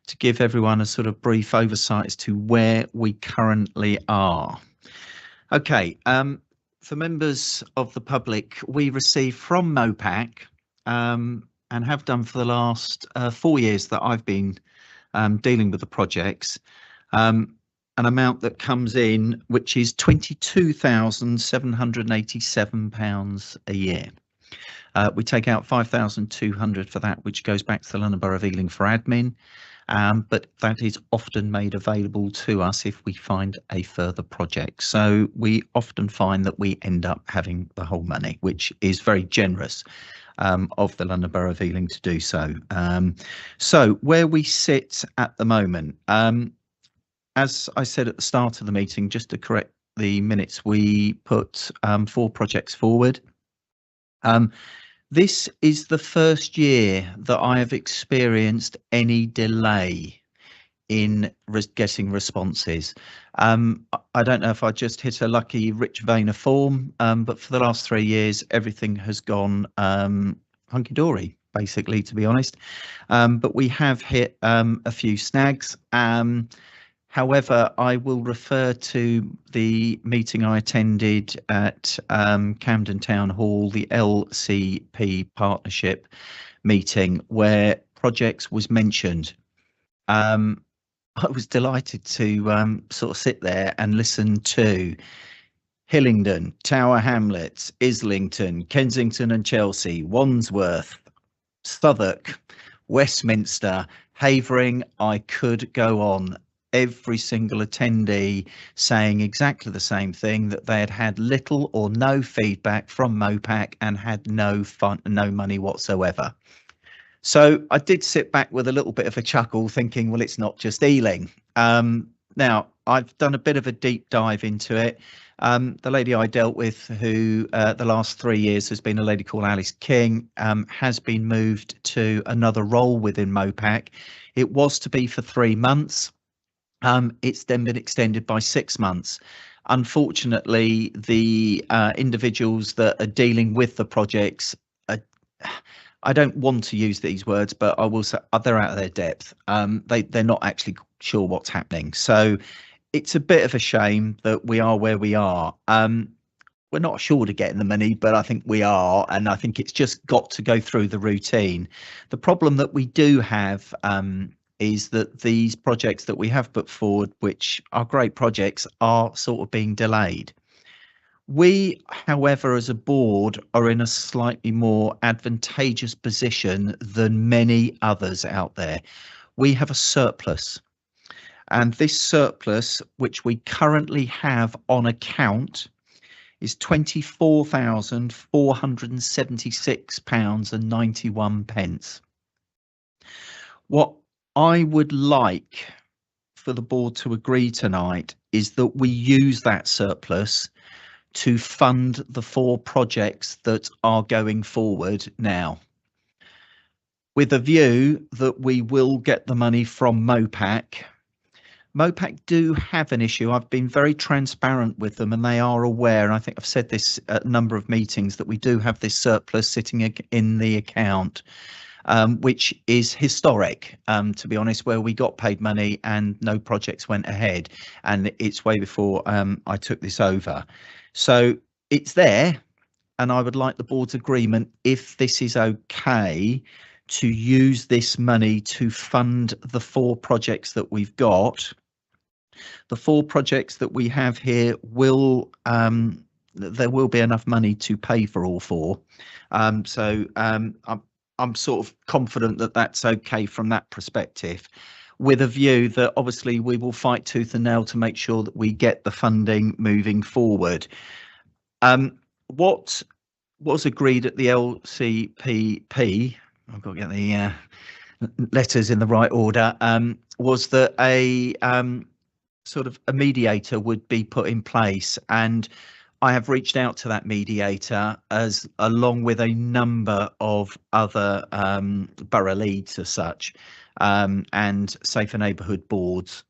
to give everyone a sort of brief oversight as to where we currently are. Okay, for members of the public, we receive from MOPAC and have done for the last 4 years that I've been dealing with the projects, an amount that comes in, which is £22,787 a year. We take out 5,200 for that, which goes back to the London Borough of Ealing for admin. But that is often made available to us if we find a further project. So we often find that we end up having the whole money, which is very generous of the London Borough of Ealing to do so. So where we sit at the moment, as I said at the start of the meeting, just to correct the minutes, we put 4 projects forward. This is the first year that I have experienced any delay in getting responses. I don't know if I just hit a lucky rich vein of form, but for the last 3 years, everything has gone hunky-dory, basically, to be honest. But we have hit a few snags. However, I will refer to the meeting I attended at Camden Town Hall, the LCP partnership meeting, where projects was mentioned. I was delighted to sort of sit there and listen to Hillingdon, Tower Hamlets, Islington, Kensington and Chelsea, Wandsworth, Southwark, Westminster, Havering. I could go on. Every single attendee saying exactly the same thing, that they had had little or no feedback from MOPAC and had no money whatsoever. So I did sit back with a little bit of a chuckle thinking, well, it's not just Ealing. Now, I've done a bit of a deep dive into it. The lady I dealt with, who the last 3 years has been a lady called Alice King, has been moved to another role within MOPAC. It was to be for 3 months. It's then been extended by 6 months. Unfortunately, the individuals that are dealing with the projects, I don't want to use these words, but I will say they're out of their depth. They're not actually sure what's happening. So it's a bit of a shame that we are where we are. We're not sure to get the money, but I think we are, and I think it's just got to go through the routine. The problem that we do have is that these projects that we have put forward, which are great projects, are sort of being delayed. We, however, as a board, are in a slightly more advantageous position than many others out there. We have a surplus, and this surplus, which we currently have on account, is £24,476.91. What I would like for the board to agree tonight is that we use that surplus to fund the 4 projects that are going forward now, with a view that we will get the money from MOPAC. MOPAC do have an issue. I've been very transparent with them, and they are aware, and I think I've said this at a number of meetings, that we do have this surplus sitting in the account, which is historic, to be honest, where we got paid money and no projects went ahead, and it's way before I took this over. So it's there, and I would like the board's agreement, if this is okay, to use this money to fund the 4 projects that we've got. The 4 projects that we have here will, there will be enough money to pay for all 4. I'm sort of confident that that's okay from that perspective, with a view that obviously we will fight tooth and nail to make sure that we get the funding moving forward. What was agreed at the LCPP, I've got to get the letters in the right order, was that a sort of a mediator would be put in place, and I have reached out to that mediator, as along with a number of other borough leads as such, and Safer Neighbourhood boards,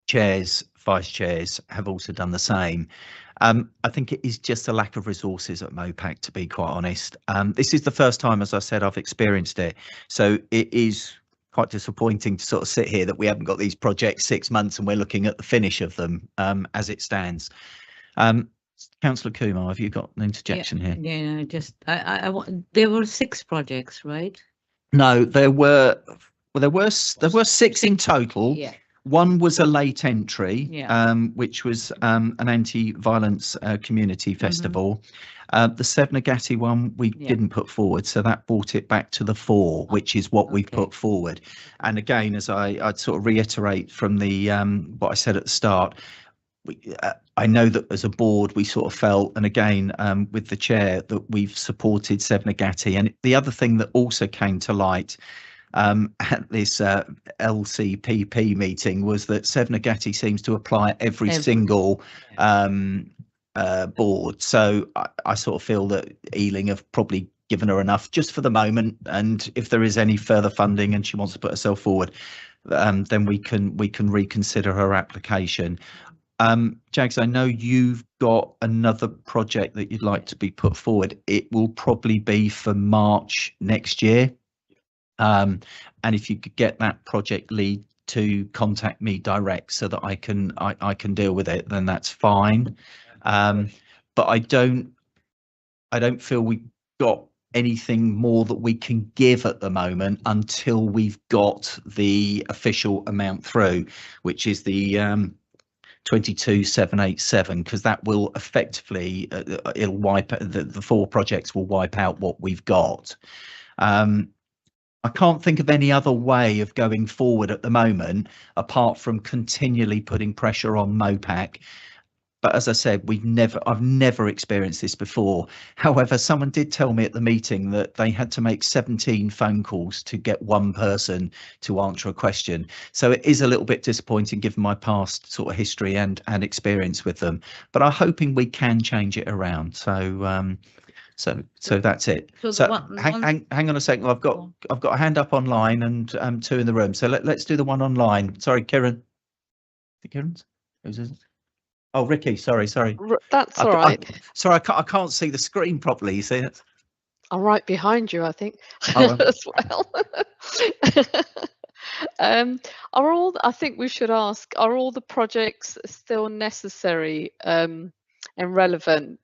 chairs, vice chairs have also done the same. I think it is just a lack of resources at MOPAC, to be quite honest. This is the first time, as I said, I've experienced it, so it is quite disappointing to sort of sit here that we haven't got these projects 6 months and we're looking at the finish of them as it stands. Councillor Kumar, have you got an interjection here? Yeah, no, just I want. There were 6 projects, right? No, there were 6 in total. Yeah. One was a late entry, Yeah. which was an anti-violence community festival. The Sevnagati one we Yeah. didn't put forward, so that brought it back to the 4, which is what we've put forward. And again, as I'd sort of reiterate from the what I said at the start, I know that as a board we sort of felt, and again with the chair, that we've supported Sevnagati. And the other thing that also came to light at this LCPP meeting was that Sevnagati seems to apply every single board. So I sort of feel that Ealing have probably given her enough just for the moment, and if there is any further funding and she wants to put herself forward, then we can reconsider her application. Jags, I know you've got another project that you'd like to be put forward. It will probably be for March next year. And if you could get that project lead to contact me direct so that I can deal with it, then that's fine. But I don't feel we've got anything more that we can give at the moment until we've got the official amount through, which is the 22,787, because that will effectively it'll wipe the 4 projects will wipe out what we've got. I can't think of any other way of going forward at the moment apart from continually putting pressure on MOPAC. But as I said, I've never experienced this before. However, someone did tell me at the meeting that they had to make 17 phone calls to get one person to answer a question. So it is a little bit disappointing given my past sort of history and experience with them. But I'm hoping we can change it around. So so that's it. So hang on a second. I've got a hand up online and 2 in the room. So let's do the one online. Sorry, Kieran. Kieran's? Who's it? Oh, Ricky, sorry. That's all right. Sorry, I can't see the screen properly. You see it? I'm right behind you, I think, Oh, as well. I think we should ask, are all the projects still necessary and relevant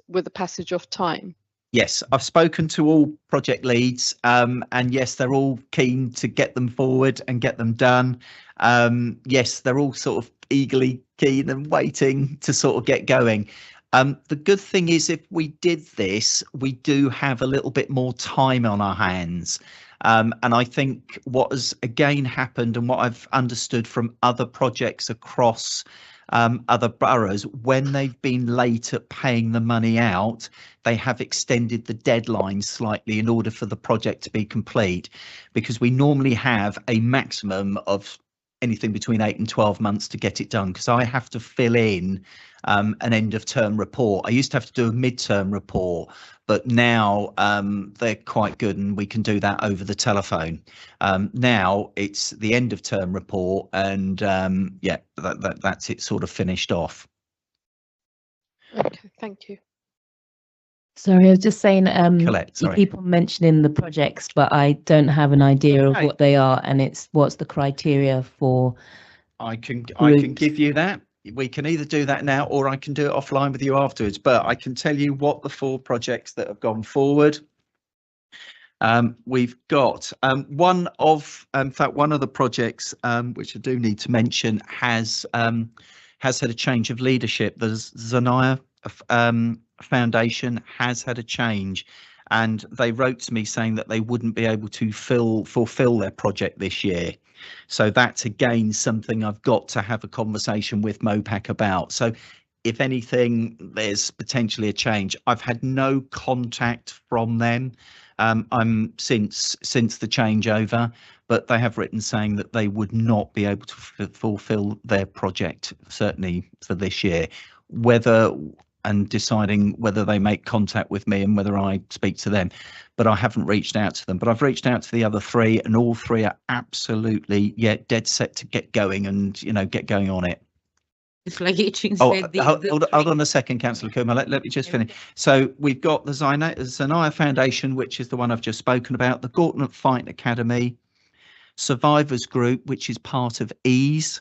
with the passage of time? Yes, I've spoken to all project leads, and yes, they're all keen to get them forward and get them done. Yes, they're all sort of eagerly keen and waiting to sort of get going. The good thing is, if we did this, we do have a little bit more time on our hands. And I think what has again happened, and what I've understood from other projects across other boroughs, when they've been late at paying the money out, they have extended the deadline slightly in order for the project to be complete, because we normally have a maximum of anything between 8 and 12 months to get it done, because I have to fill in an end of term report. I used to have to do a midterm report, but now they're quite good and we can do that over the telephone. Now it's the end of term report, and yeah, that's it, sort of finished off. Okay, thank you. Sorry, I was just saying, Colette, you sorry. keep on mentioning the projects, but I don't have an idea of what they are, and what's the criteria for. I can give you that. We can either do that now, or I can do it offline with you afterwards. But I can tell you what the 4 projects that have gone forward. We've got one of the projects which I do need to mention has had a change of leadership. The Zanaya Foundation has had a change, and they wrote to me saying that they wouldn't be able to fulfill their project this year. So that's again something I've got to have a conversation with MOPAC about. So if anything, there's potentially a change. I've had no contact from them I'm since the changeover, but they have written saying that they would not be able to fulfill their project, certainly for this year. And deciding whether they make contact with me and whether I speak to them, but I haven't reached out to them. But I've reached out to the other 3, and all 3 are absolutely dead set to get going and get going on it. It's like itching. Hold on a second, Councillor Kumar. Let me just finish. So we've got the Zanaya Foundation, which is the one I've just spoken about, the Gorton Fight Academy, Survivors Group, which is part of EASE,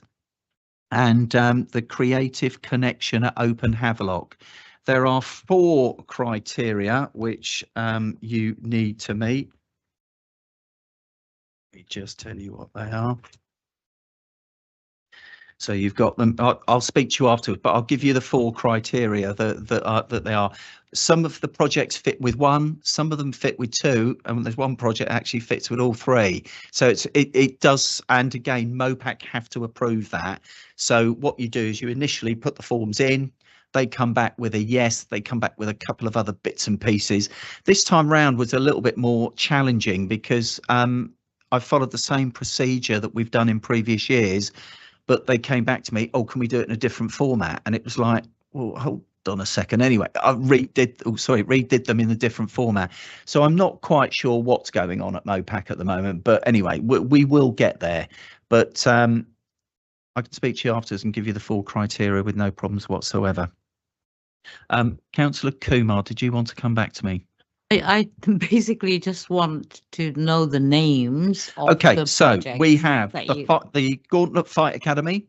and the Creative Connection at Open Havelock. There are 4 criteria which you need to meet. Let me just tell you what they are. So you've got them. I'll speak to you afterwards, but I'll give you the 4 criteria that they are. Some of the projects fit with 1, some of them fit with 2, and there's one project that actually fits with all 3. So it does, and again, MOPAC have to approve that. So what you do is you initially put the forms in, they come back with a yes, they come back with a couple of other bits and pieces. This time round was a little bit more challenging because I followed the same procedure that we've done in previous years, but they came back to me, oh, can we do it in a different format? And it was like, well, hold on a second. Anyway, I redid them in a different format. So I'm not quite sure what's going on at MOPAC at the moment, but anyway, we will get there. But I can speak to you afterwards and give you the full criteria with no problems whatsoever. Councillor Kumar, did you want to come back to me? I basically just want to know the names of Okay, so projects we have that the Gauntlet Fight Academy.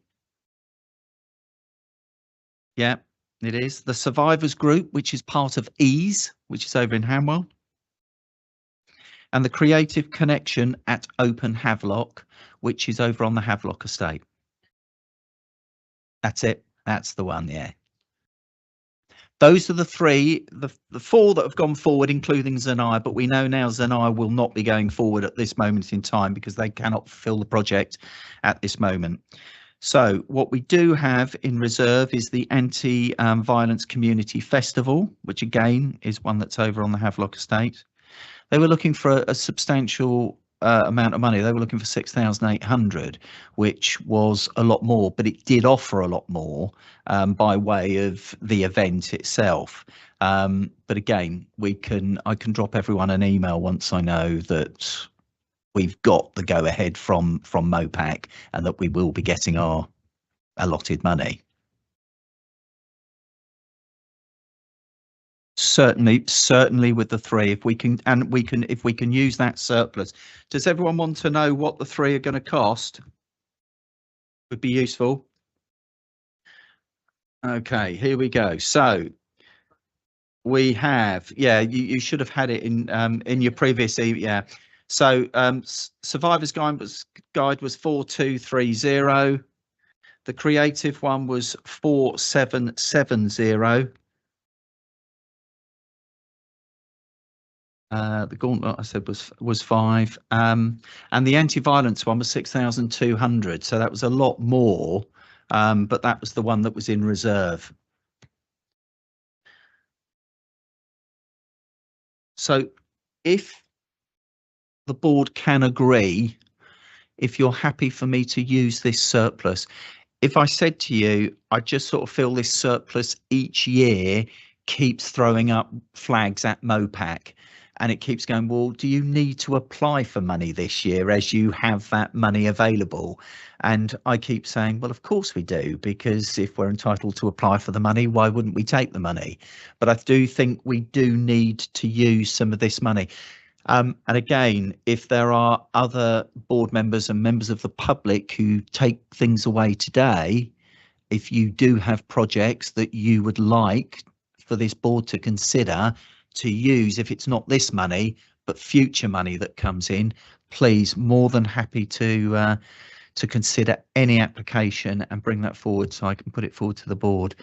Yeah, it is. The Survivors Group, which is part of EASE, which is over in Hanwell. And the Creative Connection at Open Havelock, which is over on the Havelock estate. That's it. That's the one, yeah. Those are the 3, the 4 that have gone forward, including Zanai, but we know now Zanai will not be going forward at this moment in time because they cannot fulfill the project at this moment. So what we do have in reserve is the Anti-Violence Community Festival, which again is one that's over on the Havelock estate. They were looking for a substantial amount of money. They were looking for 6,800, which was a lot more, but it did offer a lot more by way of the event itself. But again, I can drop everyone an email once I know that we've got the go ahead from MOPAC and that we will be getting our allotted money. Certainly with the 3, if we can use that surplus. Does everyone want to know what the 3 are going to cost? Would be useful. Okay, here we go. So we have, yeah, you should have had it in your previous, yeah. So Survivor's Guide was 4230. The creative one was 4770. The Gauntlet I said was 5, and the anti-violence one was 6,200. So that was a lot more, but that was the one that was in reserve. So if the board can agree, if you're happy for me to use this surplus, if I said to you, I just sort of feel this surplus each year keeps throwing up flags at MOPAC, and it keeps going, well, do you need to apply for money this year as you have that money available? And I keep saying, well, of course we do, because if we're entitled to apply for the money, why wouldn't we take the money? But I do think we do need to use some of this money. And again, if there are other board members and members of the public who take things away today, if you do have projects that you would like for this board to consider to use, if it's not this money, but future money that comes in, please, more than happy to consider any application and bring that forward so I can put it forward to the board.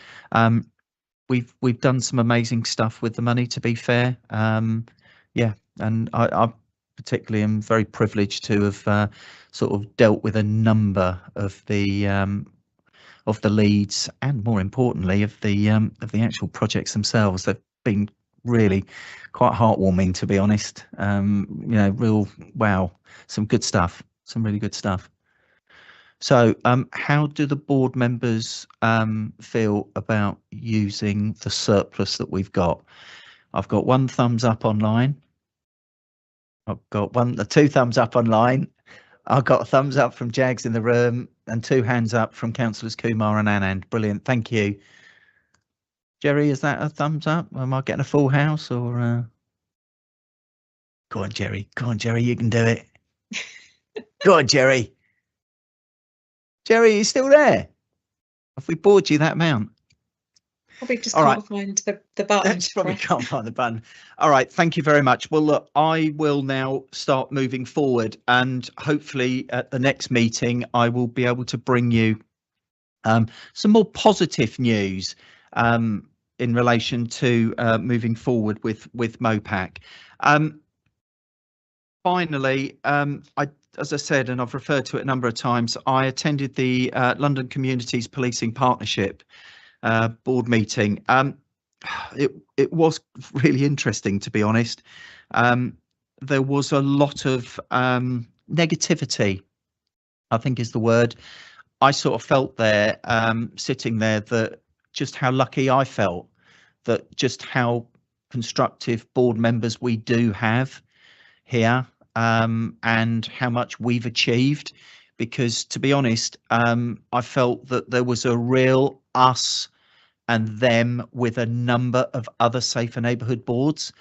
We've done some amazing stuff with the money, to be fair. Yeah, and I particularly am very privileged to have sort of dealt with a number of the leads, and more importantly of the actual projects themselves. They've been really quite heartwarming, to be honest. You know, real wow, some good stuff, some really good stuff. So how do the board members feel about using the surplus that we've got? I've got 1 thumbs up online. I've got 2 thumbs up online. I've got a thumbs up from Jags in the room and 2 hands up from Councillors Kumar and Anand. Brilliant, thank you. Jerry, is that a thumbs up? Am I getting a full house or? Go on, Jerry. Go on, Jerry. You can do it. Go on, Jerry. Jerry, are you still there? Have we bored you that amount? Probably just All can't right. find the button. Probably can't find the button. All right, thank you very much. Well, look, I will now start moving forward, and hopefully at the next meeting, I will be able to bring you Some more positive news in relation to moving forward with MOPAC. Finally, as I said, and I've referred to it a number of times, I attended the London Communities Policing Partnership board meeting. It was really interesting, to be honest. There was a lot of negativity, I think is the word. I sort of felt there, sitting there, that just how lucky I felt, that just how constructive board members we do have here, and how much we've achieved. Because to be honest, I felt that there was a real us and them with a number of other safer neighbourhood boards.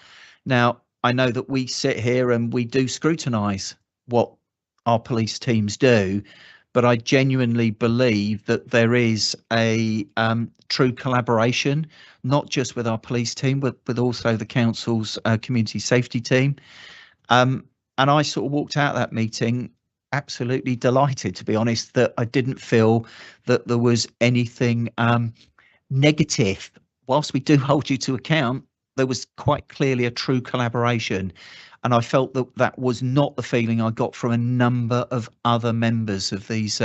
Now, I know that we sit here and we do scrutinise what our police teams do, but I genuinely believe that there is a true collaboration, not just with our police team, but with also the council's community safety team. And I sort of walked out of that meeting absolutely delighted, to be honest, that I didn't feel that there was anything negative. Whilst we do hold you to account, there was quite clearly a true collaboration. And I felt that that was not the feeling I got from a number of other members of these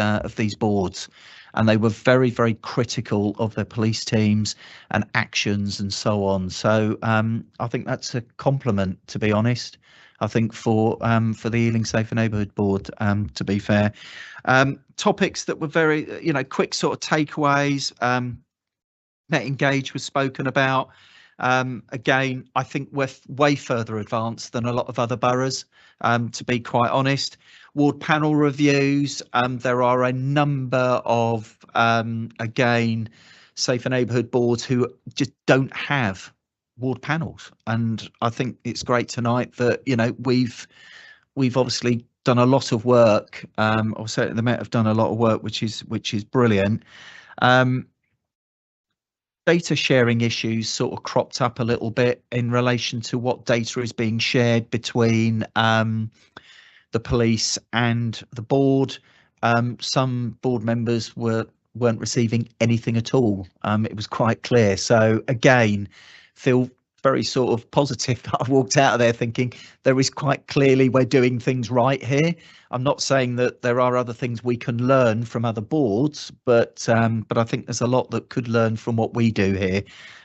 boards. And they were very, very critical of their police teams and actions and so on. So I think that's a compliment, to be honest. I think for the Ealing Safer Neighbourhood Board, to be fair. Topics that were very, quick sort of takeaways. Net Engage was spoken about. Again, I think we're way further advanced than a lot of other boroughs, to be quite honest. Ward panel reviews, there are a number of, again, safer neighbourhood boards who just don't have ward panels. And I think it's great tonight that, we've obviously done a lot of work, or certainly the Met have done a lot of work, which is brilliant. Data sharing issues sort of cropped up a little bit in relation to what data is being shared between the police and the board. Some board members weren't receiving anything at all. It was quite clear. So again, feel very sort of positive that I walked out of there thinking there is quite clearly we're doing things right here. I'm not saying that there are other things we can learn from other boards, but I think there's a lot that could learn from what we do here,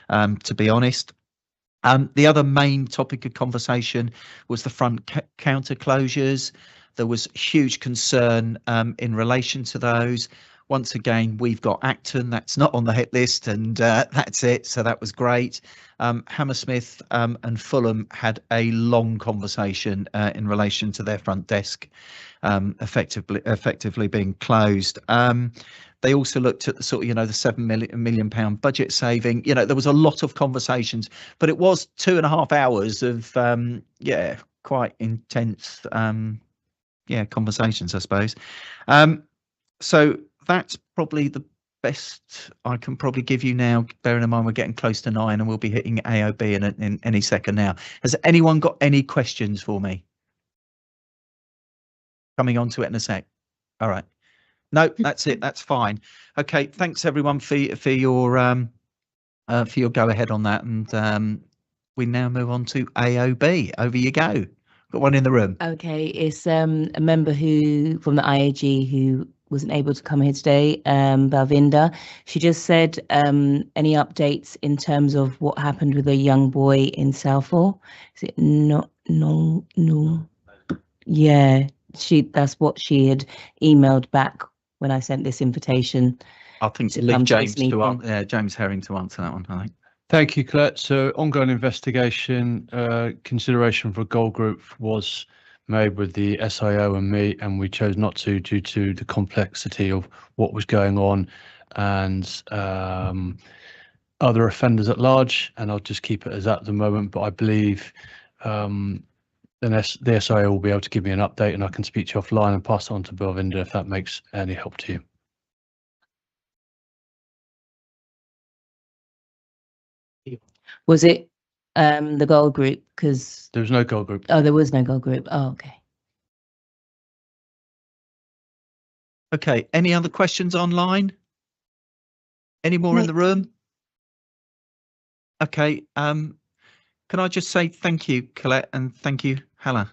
to be honest. The other main topic of conversation was the front counter closures. There was huge concern in relation to those. Once again, we've got Acton, that's not on the hit list, and that's it. So that was great. Hammersmith and Fulham had a long conversation in relation to their front desk effectively being closed. They also looked at the sort of, the £7 million budget saving. There was a lot of conversations, but it was 2.5 hours of, quite intense, conversations, I suppose. So that's probably the best I can probably give you now, bearing in mind we're getting close to 9 and we'll be hitting AOB in any second now. Has anyone got any questions for me? Coming on to it in a sec. All right. No, that's it. That's fine. Okay. Thanks everyone for your go ahead on that. And we now move on to AOB. Over you go. Got one in the room. Okay. It's a member from the IAG who wasn't able to come here today, Balvinda. She just said any updates in terms of what happened with a young boy in Southall. Is it no? Yeah, that's what she had emailed back when I sent this invitation. I think to leave James James Herring to answer that one, I think. Thank you, Colette. So ongoing investigation, consideration for a goal group was made with the SIO and me, and we chose not to due to the complexity of what was going on and other offenders at large. And I'll just keep it as that at the moment. But I believe the SIO will be able to give me an update, and I can speak to you offline and pass it on to Belvinda if that makes any help to you. Was it the goal group? Because there was no goal group. Oh, there was no goal group. Oh, okay. Okay. Any other questions online? Any more in No. the room? Okay. Can I just say thank you, Colette, and thank you, Hannah,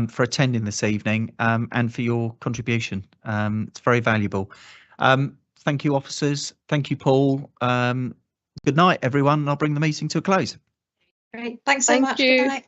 for attending this evening and for your contribution. It's very valuable. Thank you, officers. Thank you, Paul. Good night, everyone. I'll bring the meeting to a close. Great. Thanks so Thank much. you. Good night.